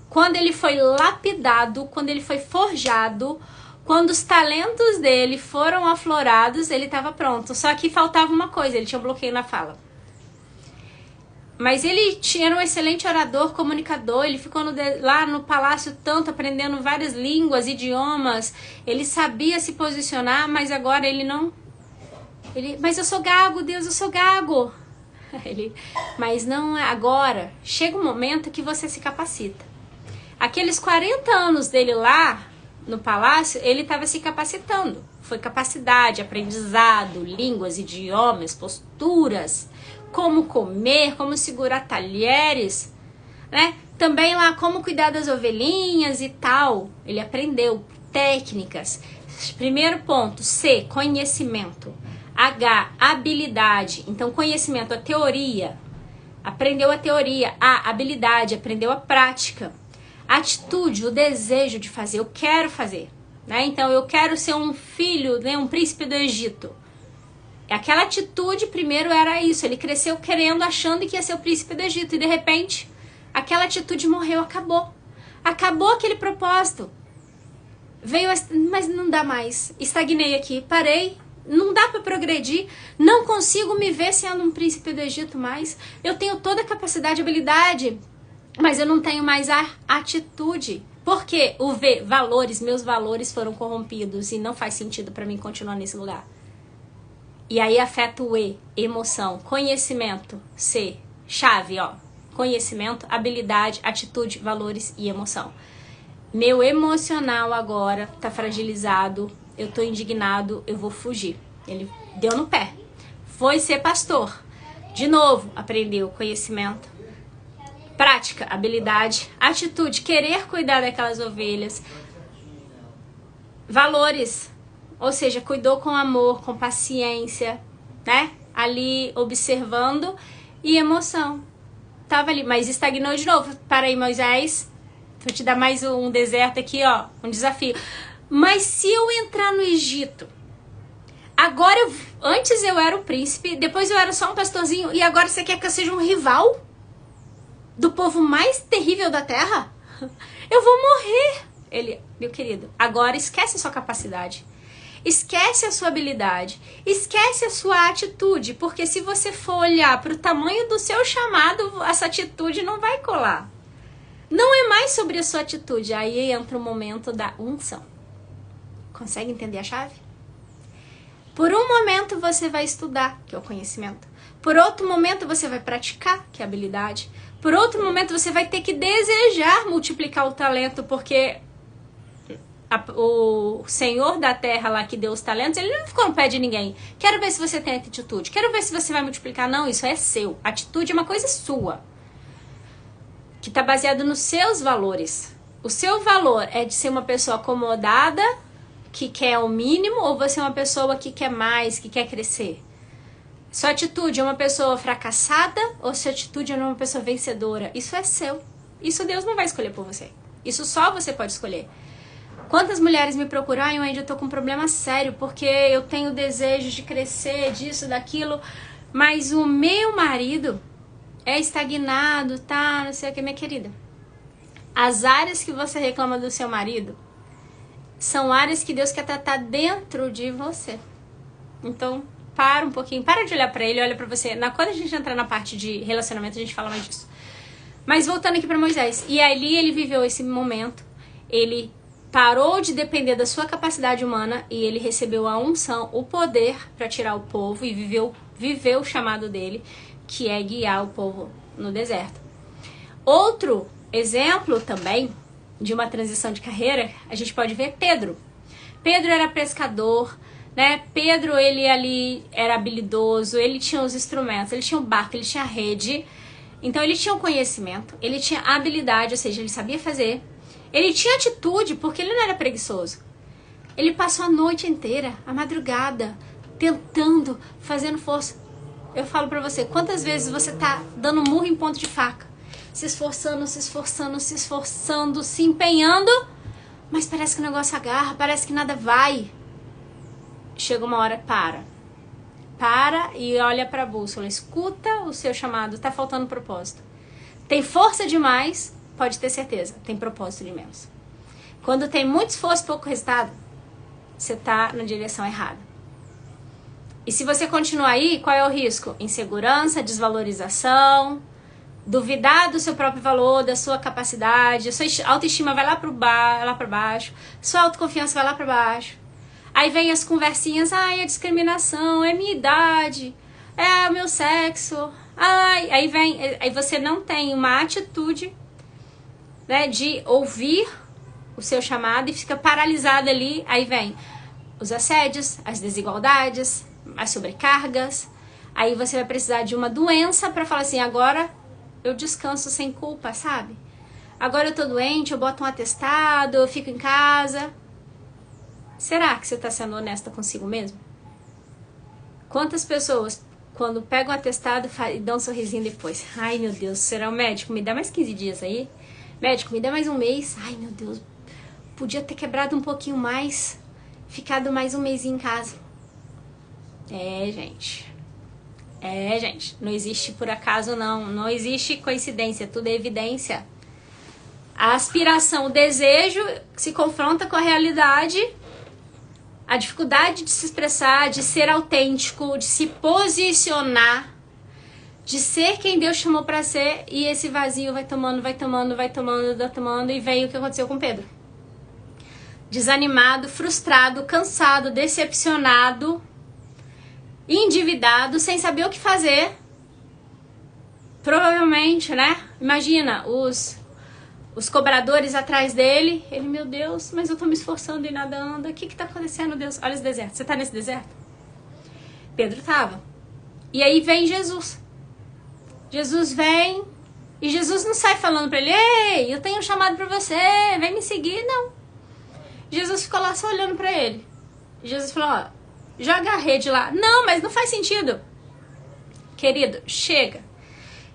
Quando ele foi lapidado, quando ele foi forjado, quando os talentos dele foram aflorados, ele estava pronto. Só que faltava uma coisa, ele tinha um bloqueio na fala. Mas ele era um excelente orador, comunicador, ele ficou lá no palácio tanto, aprendendo várias línguas, idiomas, ele sabia se posicionar, mas agora ele não... mas eu sou gago, Deus, eu sou gago. Mas não, agora, chega um momento que você se capacita. Aqueles 40 anos dele lá no palácio, ele estava se capacitando. Foi capacidade, aprendizado, línguas, idiomas, posturas, como comer, como segurar talheres, né? Também lá como cuidar das ovelhinhas e tal. Ele aprendeu técnicas. Primeiro ponto, C, conhecimento. H, habilidade. Então, conhecimento, a teoria. Aprendeu a teoria. A, habilidade, aprendeu a prática. Atitude, o desejo de fazer. Eu quero fazer, né? Então, eu quero ser um filho, né, um príncipe do Egito. Aquela atitude, primeiro, era isso. Ele cresceu querendo, achando que ia ser o príncipe do Egito. E, de repente, aquela atitude morreu, acabou. Acabou aquele propósito. Veio, mas não dá mais. Estagnei aqui, parei. Não dá para progredir. Não consigo me ver sendo um príncipe do Egito mais. Eu tenho toda a capacidade e habilidade, mas eu não tenho mais a atitude. Porque o V, valores, meus valores foram corrompidos e não faz sentido para mim continuar nesse lugar. E aí afeta o E, emoção, conhecimento, C, chave, ó. Conhecimento, habilidade, atitude, valores e emoção. Meu emocional agora tá fragilizado, eu tô indignado, eu vou fugir. Ele deu no pé. Foi ser pastor. De novo, aprendeu conhecimento, prática, habilidade, atitude, querer cuidar daquelas ovelhas, valores. Ou seja, cuidou com amor, com paciência, né? Ali observando e emoção. Tava ali, mas estagnou de novo. Para aí, Moisés. Vou te dar mais um deserto aqui, ó. Um desafio. Mas se eu entrar no Egito, agora antes eu era o príncipe, depois eu era só um pastorzinho, e agora você quer que eu seja um rival do povo mais terrível da terra? Eu vou morrer. Ele, meu querido, agora esquece a sua capacidade. Esquece a sua habilidade, esquece a sua atitude, porque se você for olhar para o tamanho do seu chamado, essa atitude não vai colar. Não é mais sobre a sua atitude, aí entra o momento da unção. Consegue entender a chave? Por um momento você vai estudar, que é o conhecimento. Por outro momento você vai praticar, que é a habilidade. Por outro momento você vai ter que desejar multiplicar o talento, porque o Senhor da terra lá que deu os talentos, ele não ficou no pé de ninguém. Quero ver se você tem atitude. Quero ver se você vai multiplicar. Não, isso é seu. Atitude é uma coisa sua. Que está baseado nos seus valores. O seu valor é de ser uma pessoa acomodada, que quer o mínimo, ou você é uma pessoa que quer mais, que quer crescer? Sua atitude é uma pessoa fracassada, ou sua atitude é uma pessoa vencedora? Isso é seu. Isso Deus não vai escolher por você. Isso só você pode escolher. Quantas mulheres me procuram, eu ainda tô com um problema sério, porque eu tenho desejo de crescer, disso, daquilo, mas o meu marido é estagnado, tá, não sei o que, minha querida. As áreas que você reclama do seu marido são áreas que Deus quer tratar dentro de você. Então, para um pouquinho, para de olhar pra ele, olha pra você. Quando a gente entrar na parte de relacionamento, a gente fala mais disso. Mas voltando aqui pra Moisés, e ali ele viveu esse momento, ele parou de depender da sua capacidade humana e ele recebeu a unção, o poder para tirar o povo e viveu o chamado dele, que é guiar o povo no deserto. Outro exemplo também de uma transição de carreira, a gente pode ver Pedro. Pedro era pescador, né? Pedro, ele ali era habilidoso, ele tinha os instrumentos, ele tinha o barco, ele tinha a rede. Então ele tinha o conhecimento, ele tinha a habilidade, ou seja, ele sabia fazer. Ele tinha atitude, porque ele não era preguiçoso. Ele passou a noite inteira, a madrugada, tentando, fazendo força. Eu falo pra você, quantas vezes você tá dando murro em ponto de faca? Se esforçando, se esforçando, se esforçando, se empenhando, mas parece que o negócio agarra, parece que nada vai. Chega uma hora, para e olha pra bússola, escuta o seu chamado, tá faltando propósito. Tem força demais, pode ter certeza, tem propósito de menos. Quando tem muito esforço e pouco resultado, você tá na direção errada. E se você continuar aí, qual é o risco? Insegurança, desvalorização, duvidar do seu próprio valor, da sua capacidade, a sua autoestima vai lá para baixo, sua autoconfiança vai lá para baixo. Aí vem as conversinhas, ai, é discriminação, é minha idade, é o meu sexo, ai, aí você não tem uma atitude, né, de ouvir o seu chamado e fica paralisado ali. Aí vem os assédios, as desigualdades, as sobrecargas. Aí você vai precisar de uma doença para falar assim, agora eu descanso sem culpa, sabe? Agora eu tô doente, eu boto um atestado, eu fico em casa. Será que você tá sendo honesta consigo mesmo? Quantas pessoas, quando pegam o atestado e dão um sorrisinho depois? Ai, meu Deus, será o médico? Me dá mais 15 dias aí? Médico, me dá mais um mês? Ai, meu Deus, podia ter quebrado um pouquinho mais, ficado mais um mês em casa. Gente, não existe por acaso não existe coincidência, tudo é evidência. A aspiração, o desejo se confronta com a realidade, a dificuldade de se expressar, de ser autêntico, de se posicionar, de ser quem Deus chamou para ser, e esse vazio vai tomando, e veio o que aconteceu com Pedro. Desanimado, frustrado, cansado, decepcionado, endividado, sem saber o que fazer. Provavelmente, né? Imagina, os cobradores atrás dele. Ele, meu Deus, mas eu tô me esforçando e nada anda. O que tá acontecendo, Deus? Olha esse deserto. Você tá nesse deserto? Pedro tava. E aí vem Jesus. Jesus vem e Jesus não sai falando pra ele, ei, eu tenho um chamado pra você, vem me seguir, não. Jesus ficou lá só olhando pra ele. Jesus falou, ó, joga a rede lá. Não, mas não faz sentido. Querido, chega.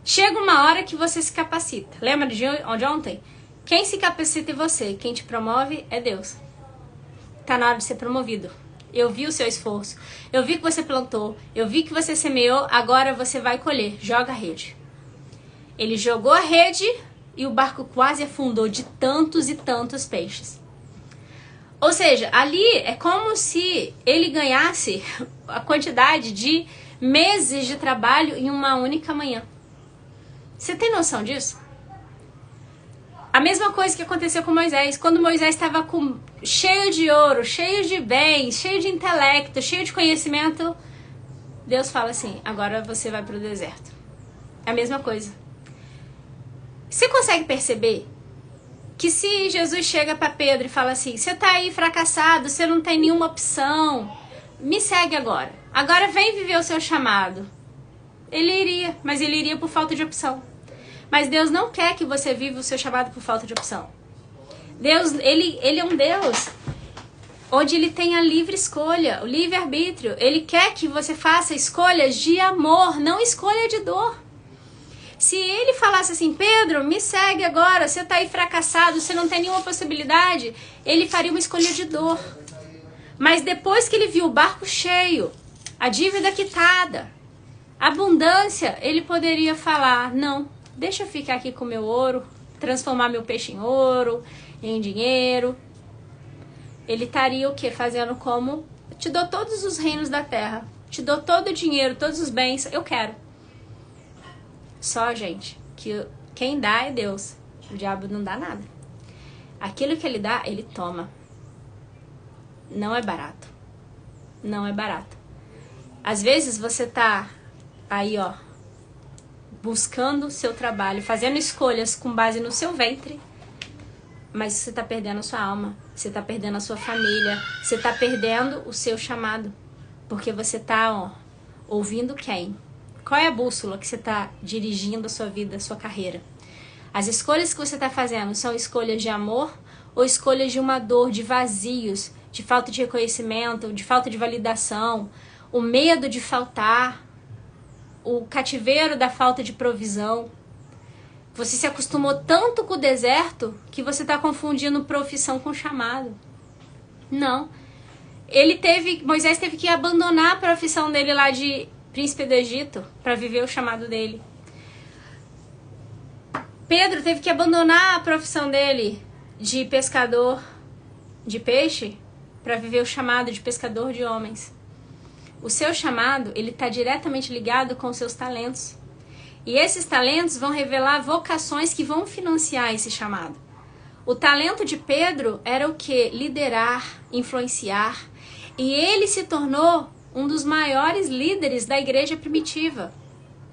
Chega uma hora que você se capacita. Lembra de ontem? Quem se capacita é você. Quem te promove é Deus. Tá na hora de ser promovido. Eu vi o seu esforço. Eu vi que você plantou. Eu vi que você semeou. Agora você vai colher. Joga a rede. Ele jogou a rede e o barco quase afundou de tantos e tantos peixes. Ou seja, ali é como se ele ganhasse a quantidade de meses de trabalho em uma única manhã. Você tem noção disso? A mesma coisa que aconteceu com Moisés. Quando Moisés estava cheio de ouro, cheio de bens, cheio de intelecto, cheio de conhecimento, Deus fala assim, agora você vai para o deserto. É a mesma coisa. Você consegue perceber que se Jesus chega para Pedro e fala assim, você tá aí fracassado, você não tem nenhuma opção, me segue agora. Agora vem viver o seu chamado. Ele iria, mas ele iria por falta de opção. Mas Deus não quer que você viva o seu chamado por falta de opção. Deus, ele é um Deus onde ele tem a livre escolha, o livre-arbítrio. Ele quer que você faça escolhas de amor, não escolha de dor. Se ele falasse assim, Pedro, me segue agora, você tá aí fracassado, você não tem nenhuma possibilidade, ele faria uma escolha de dor. Mas depois que ele viu o barco cheio, a dívida quitada, a abundância, ele poderia falar, não, deixa eu ficar aqui com meu ouro, transformar meu peixe em ouro, em dinheiro. Ele estaria o quê? Fazendo como, te dou todos os reinos da terra, te dou todo o dinheiro, todos os bens, eu quero. Só, gente, que quem dá é Deus. O diabo não dá nada. Aquilo que ele dá, ele toma. Não é barato. Não é barato. Às vezes você tá aí, ó, buscando o seu trabalho, fazendo escolhas com base no seu ventre, mas você tá perdendo a sua alma, você tá perdendo a sua família, você tá perdendo o seu chamado, porque você tá, ó, ouvindo quem? Qual é a bússola que você tá dirigindo a sua vida, a sua carreira? As escolhas que você tá fazendo são escolhas de amor ou escolhas de uma dor, de vazios, de falta de reconhecimento, de falta de validação, o medo de faltar, o cativeiro da falta de provisão? Você se acostumou tanto com o deserto que você está confundindo profissão com chamado. Não. Moisés teve que abandonar a profissão dele lá de príncipe do Egito para viver o chamado dele. Pedro teve que abandonar a profissão dele de pescador de peixe para viver o chamado de pescador de homens. O seu chamado, ele está diretamente ligado com os seus talentos. E esses talentos vão revelar vocações que vão financiar esse chamado. O talento de Pedro era o quê? Liderar, influenciar. E ele se tornou um dos maiores líderes da igreja primitiva,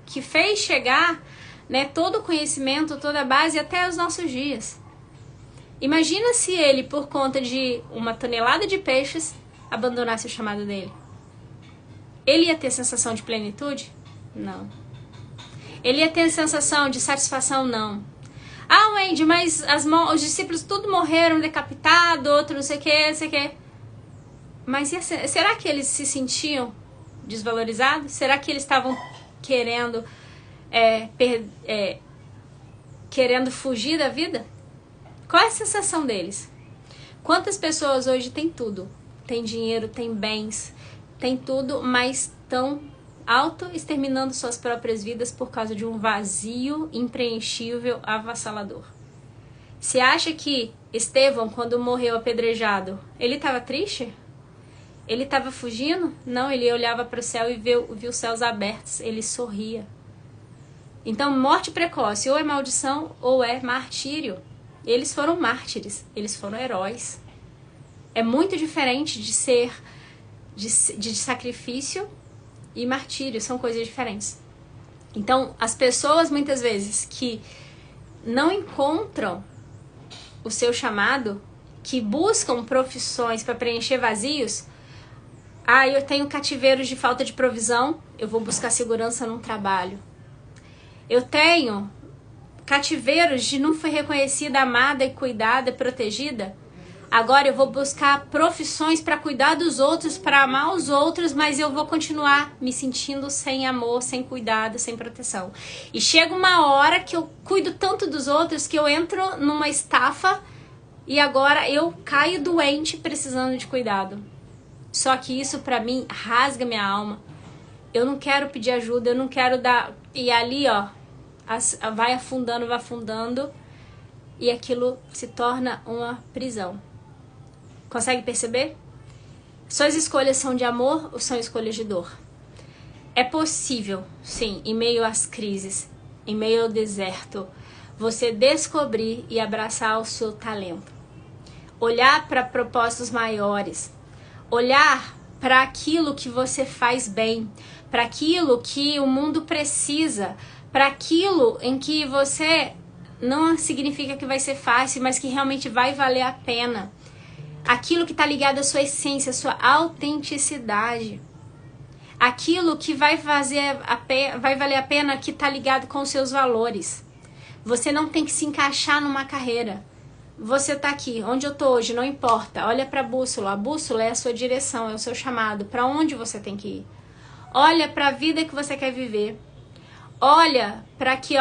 que fez chegar, né, todo o conhecimento, toda a base até os nossos dias. Imagina se ele, por conta de uma tonelada de peixes, abandonasse o chamado dele. Ele ia ter sensação de plenitude? Não. Ele ia ter sensação de satisfação? Não. Ah, Wendy, mas os discípulos tudo morreram decapitados, outro não sei o que, não sei o que. Mas será que eles se sentiam desvalorizados? Será que eles estavam querendo querendo fugir da vida? Qual é a sensação deles? Quantas pessoas hoje têm tudo? Tem dinheiro, tem bens, tem tudo, mas estão auto-exterminando suas próprias vidas por causa de um vazio impreenchível, avassalador. Você acha que Estevão, quando morreu apedrejado, ele estava triste? Ele estava fugindo? Não, ele olhava para o céu e viu os céus abertos, ele sorria. Então, morte precoce ou é maldição ou é martírio. Eles foram mártires, eles foram heróis. É muito diferente de ser de sacrifício e martírio, são coisas diferentes. Então, as pessoas muitas vezes que não encontram o seu chamado, que buscam profissões para preencher vazios, eu tenho cativeiros de falta de provisão, eu vou buscar segurança num trabalho. Eu tenho cativeiros de não fui reconhecida, amada e cuidada, protegida. Agora eu vou buscar profissões para cuidar dos outros, para amar os outros, mas eu vou continuar me sentindo sem amor, sem cuidado, sem proteção. E chega uma hora que eu cuido tanto dos outros que eu entro numa estafa e agora eu caio doente precisando de cuidado. Só que isso para mim rasga minha alma. Eu não quero pedir ajuda, eu não quero dar... E ali, vai afundando e aquilo se torna uma prisão. Consegue perceber? Suas escolhas são de amor ou são escolhas de dor? É possível, sim, em meio às crises, em meio ao deserto, você descobrir e abraçar o seu talento. Olhar para propósitos maiores. Olhar para aquilo que você faz bem, para aquilo que o mundo precisa, para aquilo em que você não significa que vai ser fácil, mas que realmente vai valer a pena. Aquilo que está ligado à sua essência, à sua autenticidade. Aquilo que vai valer a pena, que está ligado com os seus valores. Você não tem que se encaixar numa carreira. Você está aqui, onde eu estou hoje, não importa. Olha para a bússola é a sua direção, é o seu chamado. Para onde você tem que ir? Olha para a vida que você quer viver. Olha para aqui,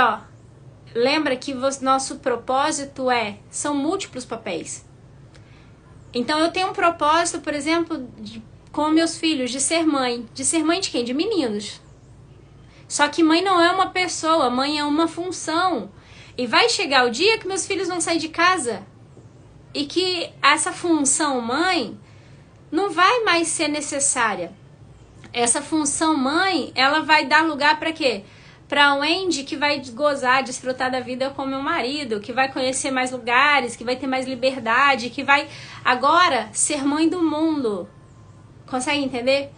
Lembra que nosso propósito são múltiplos papéis. Então eu tenho um propósito, por exemplo, com meus filhos, de ser mãe. De ser mãe de quem? De meninos. Só que mãe não é uma pessoa, mãe é uma função. E vai chegar o dia que meus filhos vão sair de casa e que essa função mãe não vai mais ser necessária. Essa função mãe, ela vai dar lugar para quê? Para o Wendy que vai gozar, desfrutar da vida com meu marido, que vai conhecer mais lugares, que vai ter mais liberdade, que vai agora ser mãe do mundo. Consegue entender?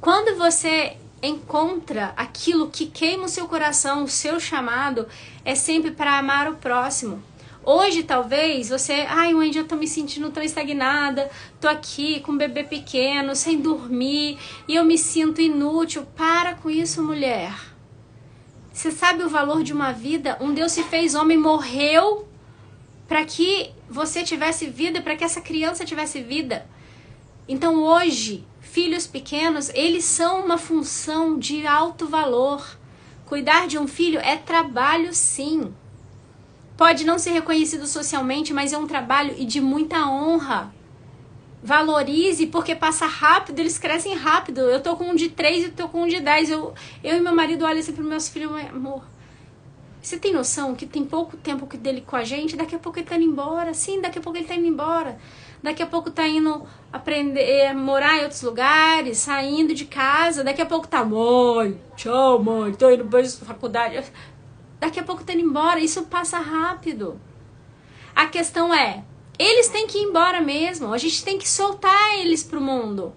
Quando você encontra aquilo que queima o seu coração, o seu chamado, é sempre para amar o próximo. Hoje, talvez, você... Wendy, eu tô me sentindo tão estagnada, tô aqui com um bebê pequeno, sem dormir, e eu me sinto inútil. Para com isso, mulher. Você sabe o valor de uma vida? Um Deus se fez homem, morreu para que você tivesse vida, para que essa criança tivesse vida. Então hoje, filhos pequenos, eles são uma função de alto valor. Cuidar de um filho é trabalho, sim. Pode não ser reconhecido socialmente, mas é um trabalho e de muita honra. Valorize, porque passa rápido, eles crescem rápido. Eu tô com um de 3 e tô com um de 10. Eu e meu marido olham assim pros meus filhos, amor, você tem noção que tem pouco tempo dele com a gente? Daqui a pouco ele tá indo embora. Sim, daqui a pouco ele tá indo embora. Daqui a pouco tá indo aprender, morar em outros lugares, saindo de casa. Daqui a pouco tá, mãe, tchau, mãe, tô indo pra faculdade. daqui a pouco tá indo embora, isso passa rápido. A questão é, eles têm que ir embora mesmo, a gente tem que soltar eles pro mundo.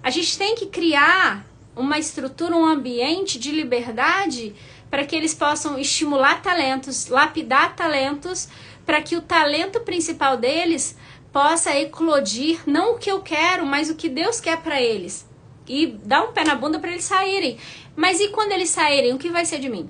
A gente tem que criar uma estrutura, um ambiente de liberdade para que eles possam estimular talentos, lapidar talentos, para que o talento principal deles possa eclodir, não o que eu quero, mas o que Deus quer para eles. E dar um pé na bunda para eles saírem. Mas e quando eles saírem, o que vai ser de mim?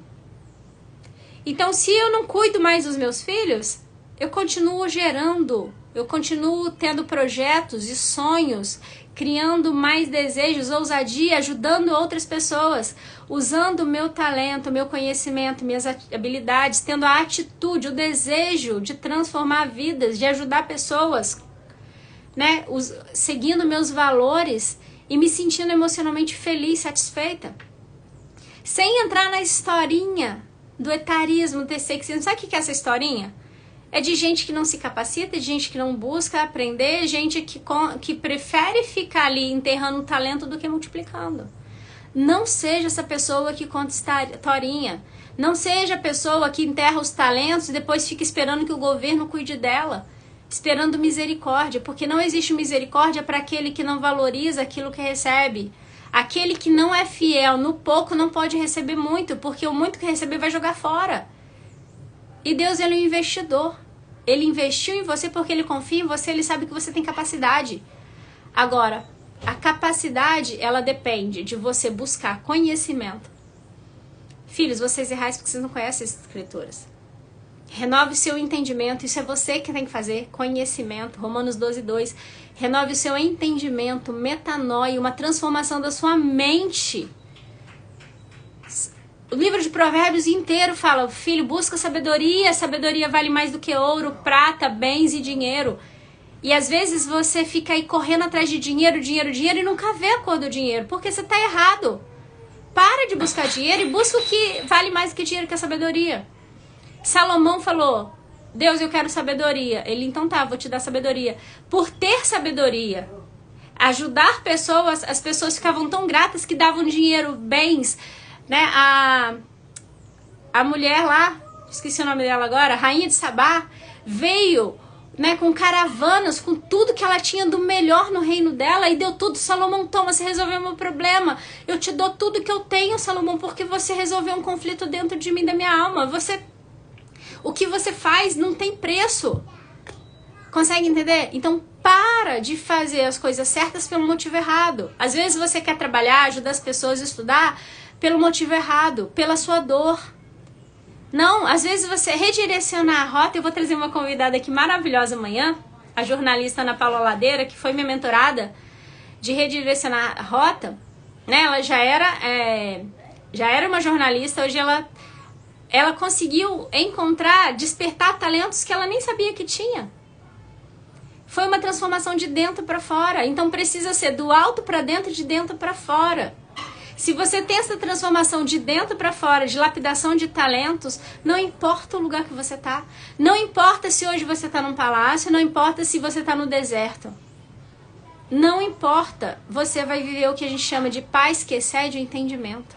Então, se eu não cuido mais dos meus filhos, eu continuo gerando, eu continuo tendo projetos e sonhos, criando mais desejos, ousadia, ajudando outras pessoas, usando o meu talento, meu conhecimento, minhas habilidades, tendo a atitude, o desejo de transformar vidas, de ajudar pessoas, né? Seguindo meus valores e me sentindo emocionalmente feliz, satisfeita. Sem entrar na historinha do etarismo, do sexismo. Sabe o que é essa historinha? É de gente que não se capacita, de gente que não busca aprender, gente que prefere ficar ali enterrando o talento do que multiplicando. Não seja essa pessoa que conta historinha. Não seja a pessoa que enterra os talentos e depois fica esperando que o governo cuide dela. Esperando misericórdia, porque não existe misericórdia para aquele que não valoriza aquilo que recebe. Aquele que não é fiel no pouco não pode receber muito, porque o muito que receber vai jogar fora. E Deus, ele é um investidor. Ele investiu em você porque ele confia em você, ele sabe que você tem capacidade. Agora, a capacidade, ela depende de você buscar conhecimento. Filhos, vocês errais porque vocês não conhecem as escrituras. Renove o seu entendimento, isso é você que tem que fazer, conhecimento, Romanos 12:2. Renove o seu entendimento, metanoia, uma transformação da sua mente. O livro de Provérbios inteiro fala, filho, busca sabedoria, sabedoria vale mais do que ouro, prata, bens e dinheiro. E às vezes você fica aí correndo atrás de dinheiro, dinheiro, dinheiro e nunca vê a cor do dinheiro, porque você está errado. Para de buscar dinheiro e busca o que vale mais do que dinheiro, que é a sabedoria. Salomão falou, Deus, eu quero sabedoria. Ele, então tá, vou te dar sabedoria. Por ter sabedoria, ajudar pessoas, as pessoas ficavam tão gratas que davam dinheiro, bens, né? A mulher lá, esqueci o nome dela agora, Rainha de Sabá, veio, né, com caravanas, com tudo que ela tinha do melhor no reino dela e deu tudo. Salomão, toma, você resolveu meu problema. Eu te dou tudo que eu tenho, Salomão, porque você resolveu um conflito dentro de mim, da minha alma. O que você faz não tem preço. Consegue entender? Então para de fazer as coisas certas pelo motivo errado. Às vezes você quer trabalhar, ajudar as pessoas a estudar pelo motivo errado, pela sua dor. Não, às vezes você redirecionar a rota. Eu vou trazer uma convidada aqui maravilhosa amanhã, a jornalista Ana Paula Ladeira, que foi minha mentorada de redirecionar a rota, né? Ela já era uma jornalista, hoje ela conseguiu despertar talentos que ela nem sabia que tinha. Foi uma transformação de dentro para fora. Então precisa ser do alto para dentro e de dentro para fora. Se você tem essa transformação de dentro para fora, de lapidação de talentos, não importa o lugar que você tá. Não importa se hoje você tá num palácio, não importa se você tá no deserto. Não importa. Você vai viver o que a gente chama de paz que excede o entendimento.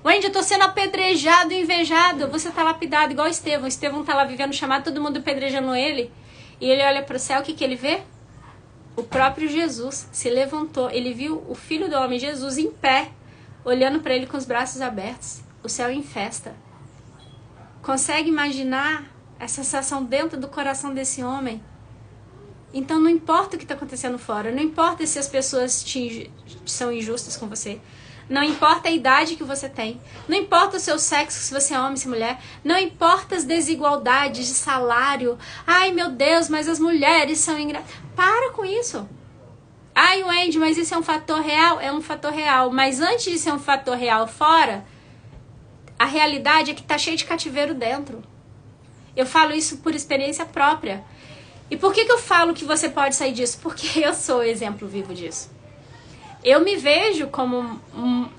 Wendy, eu tô sendo apedrejado e invejado. Você tá lapidado igual Estevão. Estevão tá lá vivendo chamado, todo mundo apedrejando ele. E ele olha pro céu, o que ele vê? O próprio Jesus se levantou. Ele viu o Filho do Homem, Jesus, em pé, olhando para ele com os braços abertos. O céu em festa. Consegue imaginar essa sensação dentro do coração desse homem? Então não importa o que está acontecendo fora. Não importa se as pessoas são injustas com você. Não importa a idade que você tem. Não importa o seu sexo, se você é homem, se é mulher. Não importa as desigualdades de salário. Ai, meu Deus, mas as mulheres são ingratas. Para com isso. Ai, Wendy, mas isso é um fator real? É um fator real. Mas antes de ser um fator real fora, a realidade é que tá cheio de cativeiro dentro. Eu falo isso por experiência própria. E por que eu falo que você pode sair disso? Porque eu sou o exemplo vivo disso. Eu me vejo como,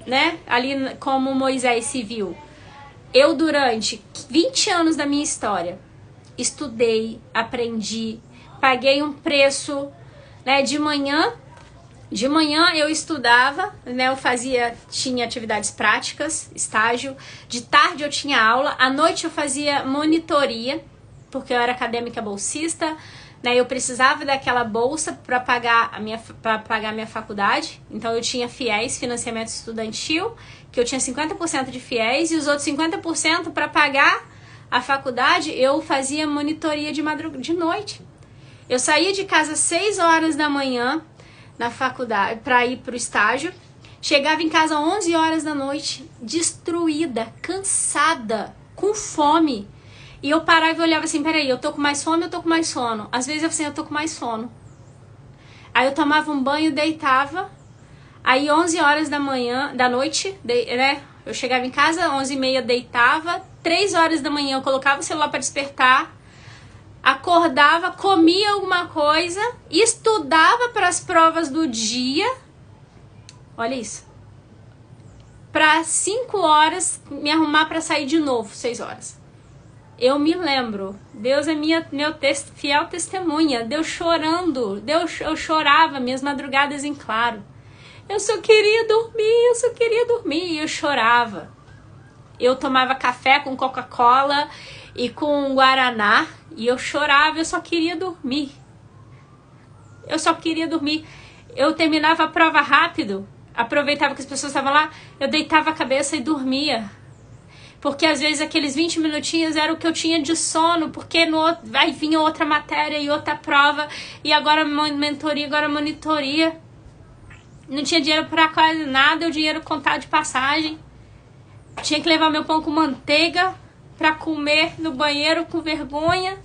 né, ali como Moisés se viu. Eu, durante 20 anos da minha história, estudei, aprendi, paguei um preço, né, de manhã De manhã eu estudava, né? Tinha atividades práticas, estágio. De tarde eu tinha aula. À noite eu fazia monitoria, porque eu era acadêmica bolsista, né? Eu precisava daquela bolsa para pagar a minha faculdade. Então eu tinha FIES, financiamento estudantil, que eu tinha 50% de FIES e os outros 50% para pagar a faculdade. Eu fazia monitoria de noite. Eu saía de casa às 6 horas da manhã na faculdade para ir para o estágio. Chegava em casa às 11 horas da noite, destruída, cansada, com fome. E eu parava e olhava assim, peraí, eu tô com mais fome ou eu tô com mais sono? Às vezes eu assim, eu tô com mais sono. Aí eu tomava um banho, deitava. Aí 11 horas da noite, né? Eu chegava em casa, 11h30 deitava. 3 horas da manhã eu colocava o celular para despertar. Acordava, comia alguma coisa, estudava para as provas do dia. Olha isso. Para 5 horas me arrumar para sair de novo, 6 horas. Eu me lembro, Deus é fiel testemunha, Deus chorando, eu chorava, minhas madrugadas em claro. Eu só queria dormir, eu chorava. Eu tomava café com Coca-Cola e com Guaraná, e eu chorava, eu só queria dormir. Eu terminava a prova rápido, aproveitava que as pessoas estavam lá, eu deitava a cabeça e dormia. Porque às vezes aqueles 20 minutinhos era o que eu tinha de sono, porque aí vinha outra matéria e outra prova, e agora mentoria, agora monitoria. Não tinha dinheiro para quase nada, o dinheiro contado de passagem. Tinha que levar meu pão com manteiga para comer no banheiro com vergonha.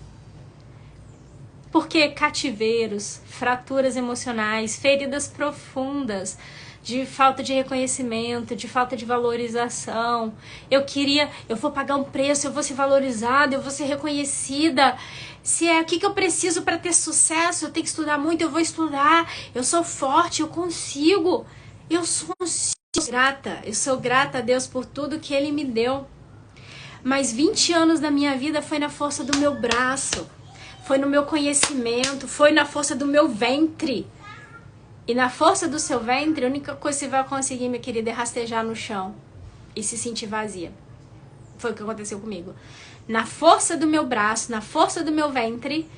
Porque cativeiros, fraturas emocionais, feridas profundas, de falta de reconhecimento, de falta de valorização. Eu vou pagar um preço, eu vou ser valorizada, eu vou ser reconhecida. Se é o que eu preciso para ter sucesso, eu tenho que estudar muito, eu vou estudar. Eu sou forte, eu consigo. Eu sou grata a Deus por tudo que Ele me deu. Mas 20 anos da minha vida foi na força do meu braço, foi no meu conhecimento, foi na força do meu ventre. E na força do seu ventre, a única coisa que você vai conseguir, minha querida, é rastejar no chão e se sentir vazia. Foi o que aconteceu comigo. Na força do meu braço, na força do meu ventre,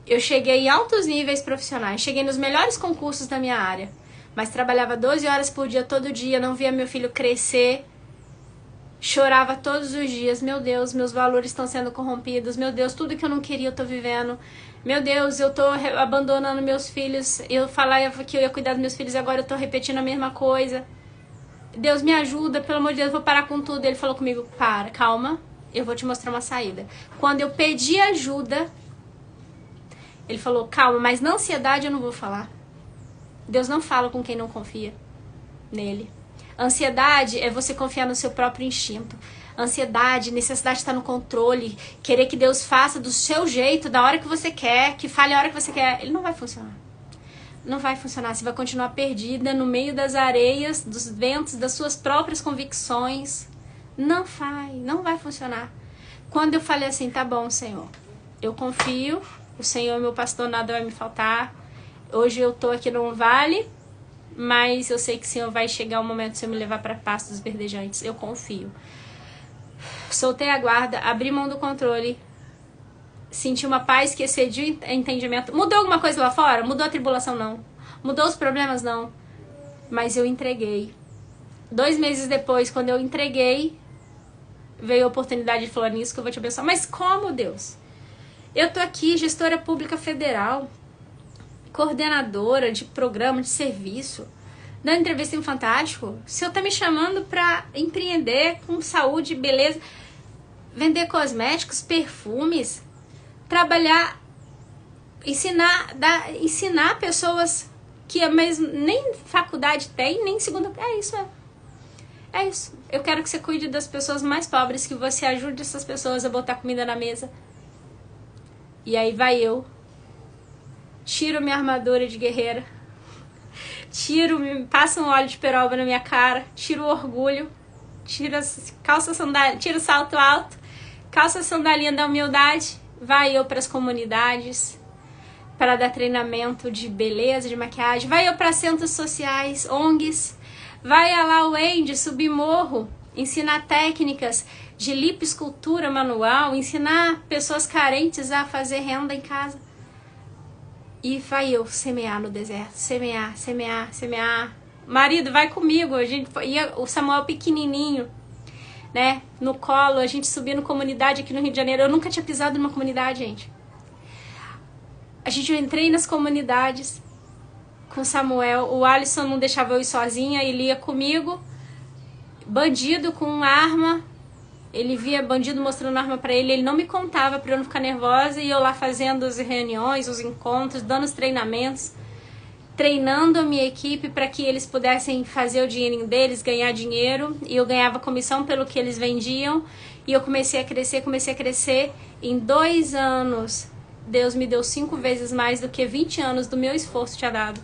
eu cheguei em altos níveis profissionais. Cheguei nos melhores concursos da minha área. Mas trabalhava 12 horas por dia, todo dia, não via meu filho crescer. Chorava todos os dias. Meu Deus, meus valores estão sendo corrompidos. Meu Deus, tudo que eu não queria eu tô vivendo. Meu Deus, eu tô abandonando meus filhos. Eu falava que eu ia cuidar dos meus filhos e agora eu tô repetindo a mesma coisa. Deus me ajuda, pelo amor de Deus, eu vou parar com tudo. Ele falou comigo, calma, eu vou te mostrar uma saída. Quando eu pedi ajuda, ele falou, calma, mas na ansiedade eu não vou falar. Deus não fala com quem não confia nele. Ansiedade é você confiar no seu próprio instinto. Ansiedade, necessidade de estar no controle, querer que Deus faça do seu jeito, da hora que você quer, que fale a hora que você quer. Ele não vai funcionar. Não vai funcionar. Você vai continuar perdida no meio das areias, dos ventos, das suas próprias convicções. Não vai funcionar. Quando eu falei assim, tá bom, Senhor, eu confio, o Senhor é meu pastor, nada vai me faltar. Hoje eu tô aqui num vale, mas eu sei que o Senhor vai chegar o momento de Senhor me levar para pastos verdejantes. Eu confio. Soltei a guarda, abri mão do controle, senti uma paz que excediu o entendimento. Mudou alguma coisa lá fora? Mudou a tribulação? Não. Mudou os problemas? Não. Mas eu entreguei. 2 meses depois, quando eu entreguei, veio a oportunidade de falar nisso que eu vou te abençoar. Mas como, Deus? Eu tô aqui, gestora pública federal, coordenadora de programa de serviço, dando entrevista em Fantástico. O senhor tá me chamando pra empreender com saúde, beleza, vender cosméticos, perfumes, trabalhar, ensinar pessoas que mesmo nem faculdade tem, nem segunda. É isso. Eu quero que você cuide das pessoas mais pobres, que você ajude essas pessoas a botar comida na mesa. E aí vai eu, tiro minha armadura de guerreira, passo um óleo de peroba na minha cara, tiro o orgulho, tiro o salto alto, calça a sandalinha da humildade, vai eu para as comunidades, para dar treinamento de beleza, de maquiagem. Vai eu para centros sociais, ONGs. Vai lá o Wendy subir morro, ensinar técnicas de lipoescultura manual, ensinar pessoas carentes a fazer renda em casa. E vai eu semear no deserto, semear, semear, semear. Marido, vai comigo. A gente ia, o Samuel pequenininho, né, no colo, a gente subindo comunidade aqui no Rio de Janeiro. Eu nunca tinha pisado numa comunidade, gente. Eu entrei nas comunidades com o Samuel. O Alisson não deixava eu ir sozinha, ele ia comigo. Bandido com arma, ele via bandido mostrando arma pra ele, ele não me contava pra eu não ficar nervosa, e eu lá fazendo as reuniões, os encontros, dando os treinamentos, treinando a minha equipe para que eles pudessem fazer o dinheirinho deles, ganhar dinheiro, e eu ganhava comissão pelo que eles vendiam, e eu comecei a crescer. Em 2 anos, Deus me deu 5 vezes mais do que 20 anos do meu esforço tinha dado.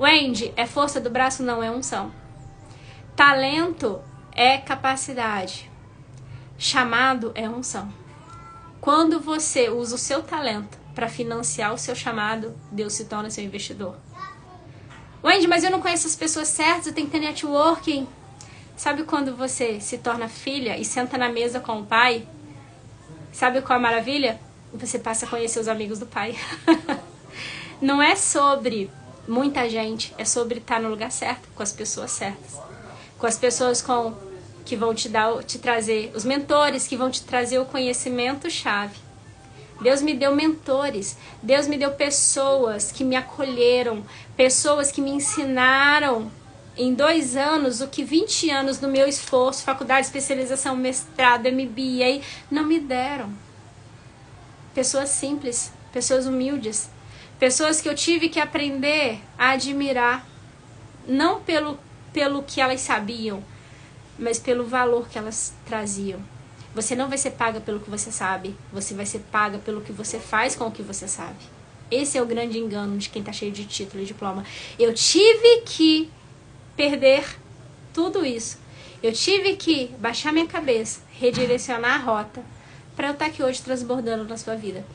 Wendy, é força do braço? Não, é unção. Talento é capacidade. Chamado é unção. Quando você usa o seu talento para financiar o seu chamado, Deus se torna seu investidor. Wendy, mas eu não conheço as pessoas certas, eu tenho que ter networking. Sabe quando você se torna filha e senta na mesa com o pai? Sabe qual é a maravilha? Você passa a conhecer os amigos do pai. Não é sobre muita gente, é sobre estar no lugar certo, com as pessoas certas. Com as pessoas que vão te trazer, os mentores que vão te trazer o conhecimento-chave. Deus me deu mentores, Deus me deu pessoas que me acolheram, pessoas que me ensinaram em 2 anos o que 20 anos do meu esforço, faculdade, especialização, mestrado, MBA, não me deram. Pessoas simples, pessoas humildes, pessoas que eu tive que aprender a admirar, não pelo que elas sabiam, mas pelo valor que elas traziam. Você não vai ser paga pelo que você sabe, você vai ser paga pelo que você faz com o que você sabe. Esse é o grande engano de quem está cheio de título e diploma. Eu tive que perder tudo isso. Eu tive que baixar minha cabeça, redirecionar a rota, para eu estar aqui hoje transbordando na sua vida.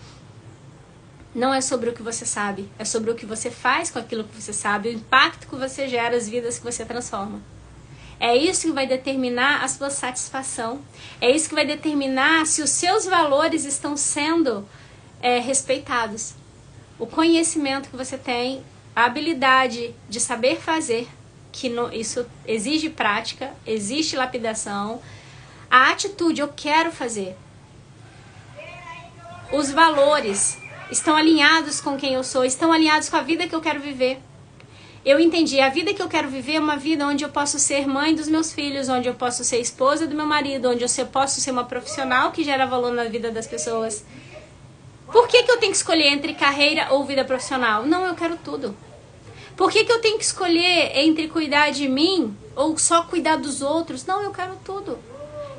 Não é sobre o que você sabe, é sobre o que você faz com aquilo que você sabe, o impacto que você gera, as vidas que você transforma. É isso que vai determinar a sua satisfação. É isso que vai determinar se os seus valores estão sendo respeitados. O conhecimento que você tem, a habilidade de saber fazer, isso exige prática, existe lapidação. A atitude, eu quero fazer. Os valores estão alinhados com quem eu sou, estão alinhados com a vida que eu quero viver. Eu entendi, a vida que eu quero viver é uma vida onde eu posso ser mãe dos meus filhos, onde eu posso ser esposa do meu marido, onde eu posso ser uma profissional que gera valor na vida das pessoas. Por que eu tenho que escolher entre carreira ou vida profissional? Não, eu quero tudo. Por que eu tenho que escolher entre cuidar de mim ou só cuidar dos outros? Não, eu quero tudo.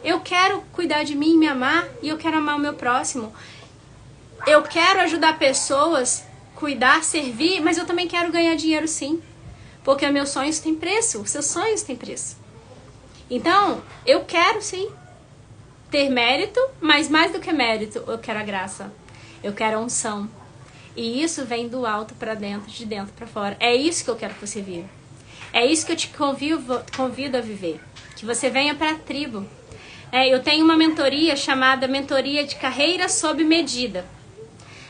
Eu quero cuidar de mim, me amar, e eu quero amar o meu próximo. Eu quero ajudar pessoas, cuidar, servir, mas eu também quero ganhar dinheiro sim. Porque meus sonhos têm preço, seus sonhos têm preço. Então, eu quero sim ter mérito, mas mais do que mérito, eu quero a graça. Eu quero a unção. E isso vem do alto para dentro, de dentro para fora. É isso que eu quero que você viva. É isso que eu te convido a viver. Que você venha para a tribo. Eu tenho uma mentoria chamada Mentoria de Carreira Sob Medida.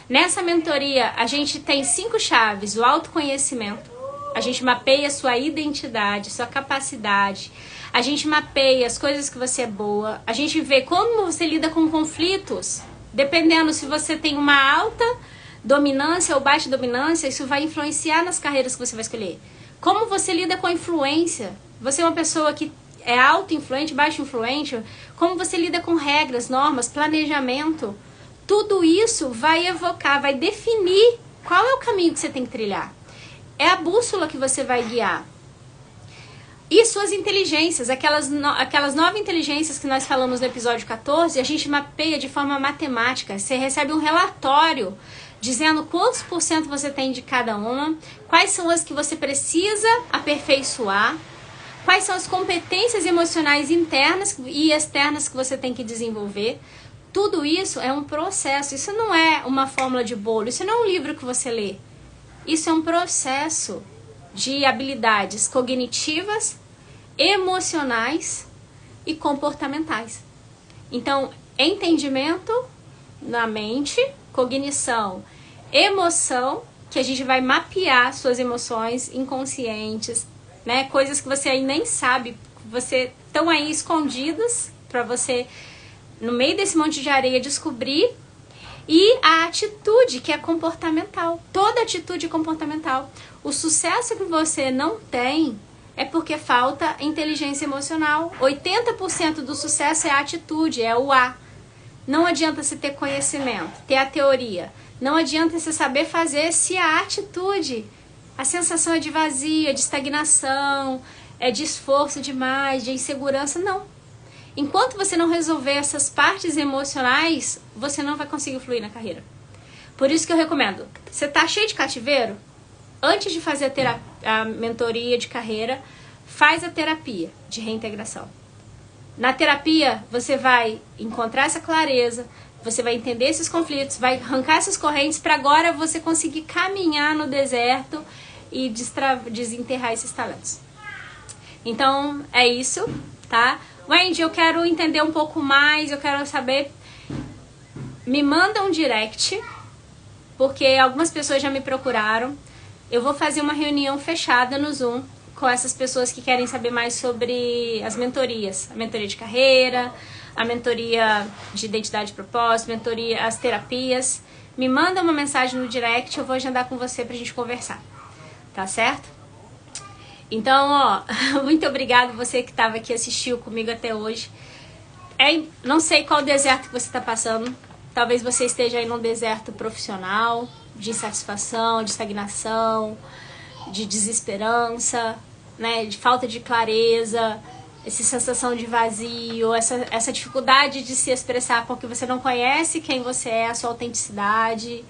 Nessa mentoria, a gente tem 5 chaves. O autoconhecimento. A gente mapeia sua identidade, sua capacidade. A gente mapeia as coisas que você é boa. A gente vê como você lida com conflitos. Dependendo se você tem uma alta dominância ou baixa dominância, isso vai influenciar nas carreiras que você vai escolher. Como você lida com a influência? Você é uma pessoa que é auto-influente, baixo-influente? Como você lida com regras, normas, planejamento? Tudo isso vai evocar, vai definir qual é o caminho que você tem que trilhar. É a bússola que você vai guiar. E suas inteligências, aquelas 9 inteligências que nós falamos no episódio 14, a gente mapeia de forma matemática. Você recebe um relatório dizendo quantos % você tem de cada uma, quais são as que você precisa aperfeiçoar, quais são as competências emocionais internas e externas que você tem que desenvolver. Tudo isso é um processo, isso não é uma fórmula de bolo, isso não é um livro que você lê. Isso é um processo de habilidades cognitivas, emocionais e comportamentais. Então, entendimento na mente, cognição, emoção, que a gente vai mapear suas emoções inconscientes, né? Coisas que você aí nem sabe, você estão aí escondidas para você, no meio desse monte de areia, descobrir. E a atitude, que é comportamental. Toda atitude é comportamental. O sucesso que você não tem é porque falta inteligência emocional. 80% do sucesso é a atitude, é o A. Não adianta você ter conhecimento, ter a teoria. Não adianta você saber fazer se a atitude, a sensação é de vazio, é de estagnação, é de esforço demais, de insegurança. Não. Enquanto você não resolver essas partes emocionais, você não vai conseguir fluir na carreira. Por isso que eu recomendo, você tá cheio de cativeiro? Antes de fazer a mentoria de carreira, faz a terapia de reintegração. Na terapia, você vai encontrar essa clareza, você vai entender esses conflitos, vai arrancar essas correntes para agora você conseguir caminhar no deserto e desenterrar esses talentos. Então, é isso, tá? Wendy, eu quero entender um pouco mais, eu quero saber. Me manda um direct, porque algumas pessoas já me procuraram. Eu vou fazer uma reunião fechada no Zoom com essas pessoas que querem saber mais sobre as mentorias. A mentoria de carreira, a mentoria de identidade e propósito, mentoria, as terapias. Me manda uma mensagem no direct, eu vou agendar com você pra gente conversar. Tá certo? Então, ó, muito obrigado você que estava aqui, assistiu comigo até hoje. Não sei qual deserto que você está passando. Talvez você esteja aí num deserto profissional, de insatisfação, de estagnação, de desesperança, né, de falta de clareza, essa sensação de vazio, essa dificuldade de se expressar porque você não conhece quem você é, a sua autenticidade.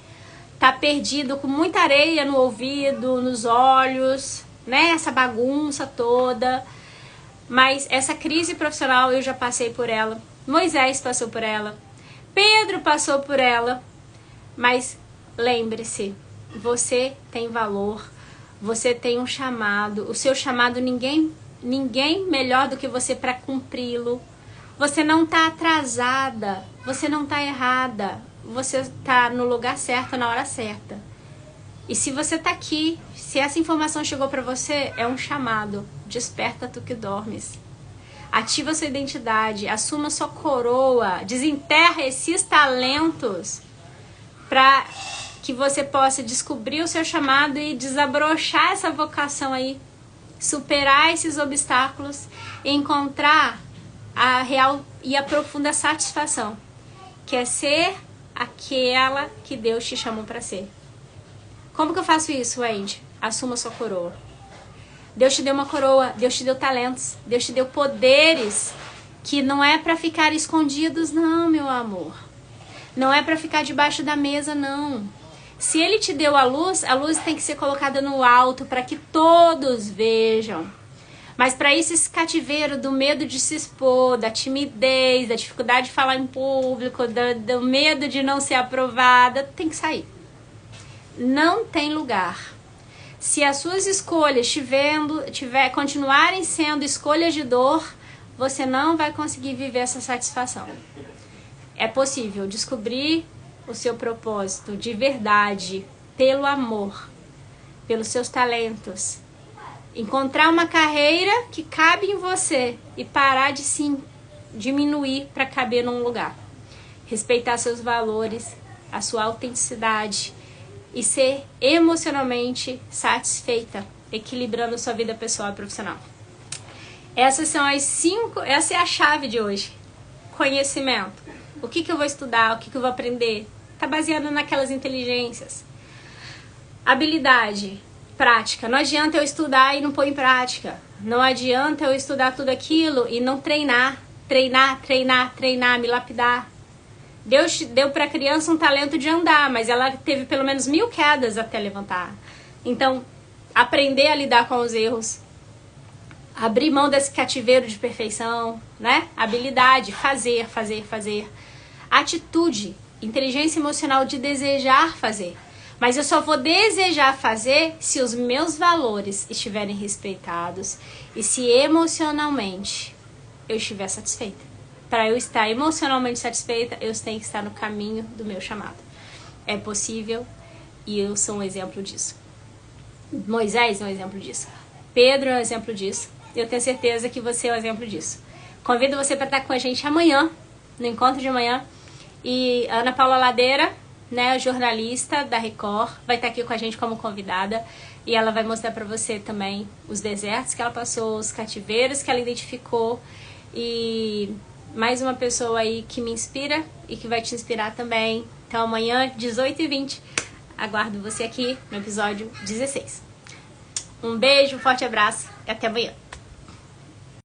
Tá perdido com muita areia no ouvido, nos olhos, né? Essa bagunça toda. Mas essa crise profissional eu já passei por ela. Moisés passou por ela. Pedro passou por ela. Mas lembre-se, você tem valor. Você tem um chamado. O seu chamado ninguém melhor do que você para cumpri-lo. Você não tá atrasada. Você não tá errada. Você tá no lugar certo na hora certa. E se você tá aqui, se essa informação chegou para você, é um chamado. Desperta tu que dormes. Ativa sua identidade, assuma sua coroa, desenterra esses talentos para que você possa descobrir o seu chamado e desabrochar essa vocação aí, superar esses obstáculos e encontrar a real e a profunda satisfação, que é ser aquela que Deus te chamou para ser. Como que eu faço isso, Wendy? Assuma sua coroa. Deus te deu uma coroa, Deus te deu talentos, Deus te deu poderes que não é para ficar escondidos, não, meu amor. Não é para ficar debaixo da mesa, não. Se Ele te deu a luz tem que ser colocada no alto para que todos vejam. Mas para isso, esse cativeiro do medo de se expor, da timidez, da dificuldade de falar em público, do medo de não ser aprovada, tem que sair. Não tem lugar. Se as suas escolhas continuarem sendo escolhas de dor, você não vai conseguir viver essa satisfação. É possível descobrir o seu propósito de verdade, pelo amor, pelos seus talentos. Encontrar uma carreira que cabe em você e parar de se diminuir para caber num lugar. Respeitar seus valores, a sua autenticidade e ser emocionalmente satisfeita, equilibrando sua vida pessoal e profissional. Essas são as 5, essa é a chave de hoje. Conhecimento. O que eu vou estudar, o que eu vou aprender. Está baseado naquelas inteligências. Habilidade, prática. Não adianta eu estudar e não pôr em prática. Não adianta eu estudar tudo aquilo e não treinar, me lapidar. Deus deu para a criança um talento de andar, mas ela teve pelo menos 1000 quedas até levantar. Então, aprender a lidar com os erros, abrir mão desse cativeiro de perfeição, né? Habilidade, fazer. Atitude, inteligência emocional de desejar fazer. Mas eu só vou desejar fazer se os meus valores estiverem respeitados e se emocionalmente eu estiver satisfeita. Para eu estar emocionalmente satisfeita, eu tenho que estar no caminho do meu chamado. É possível e eu sou um exemplo disso. Moisés é um exemplo disso. Pedro é um exemplo disso. Eu tenho certeza que você é um exemplo disso. Convido você para estar com a gente amanhã, no encontro de amanhã. E Ana Paula Ladeira, né, jornalista da Record, vai estar aqui com a gente como convidada. E ela vai mostrar para você também os desertos que ela passou, os cativeiros que ela identificou. E mais uma pessoa aí que me inspira e que vai te inspirar também. Então amanhã, 18h20, aguardo você aqui no episódio 16. Um beijo, um forte abraço e até amanhã.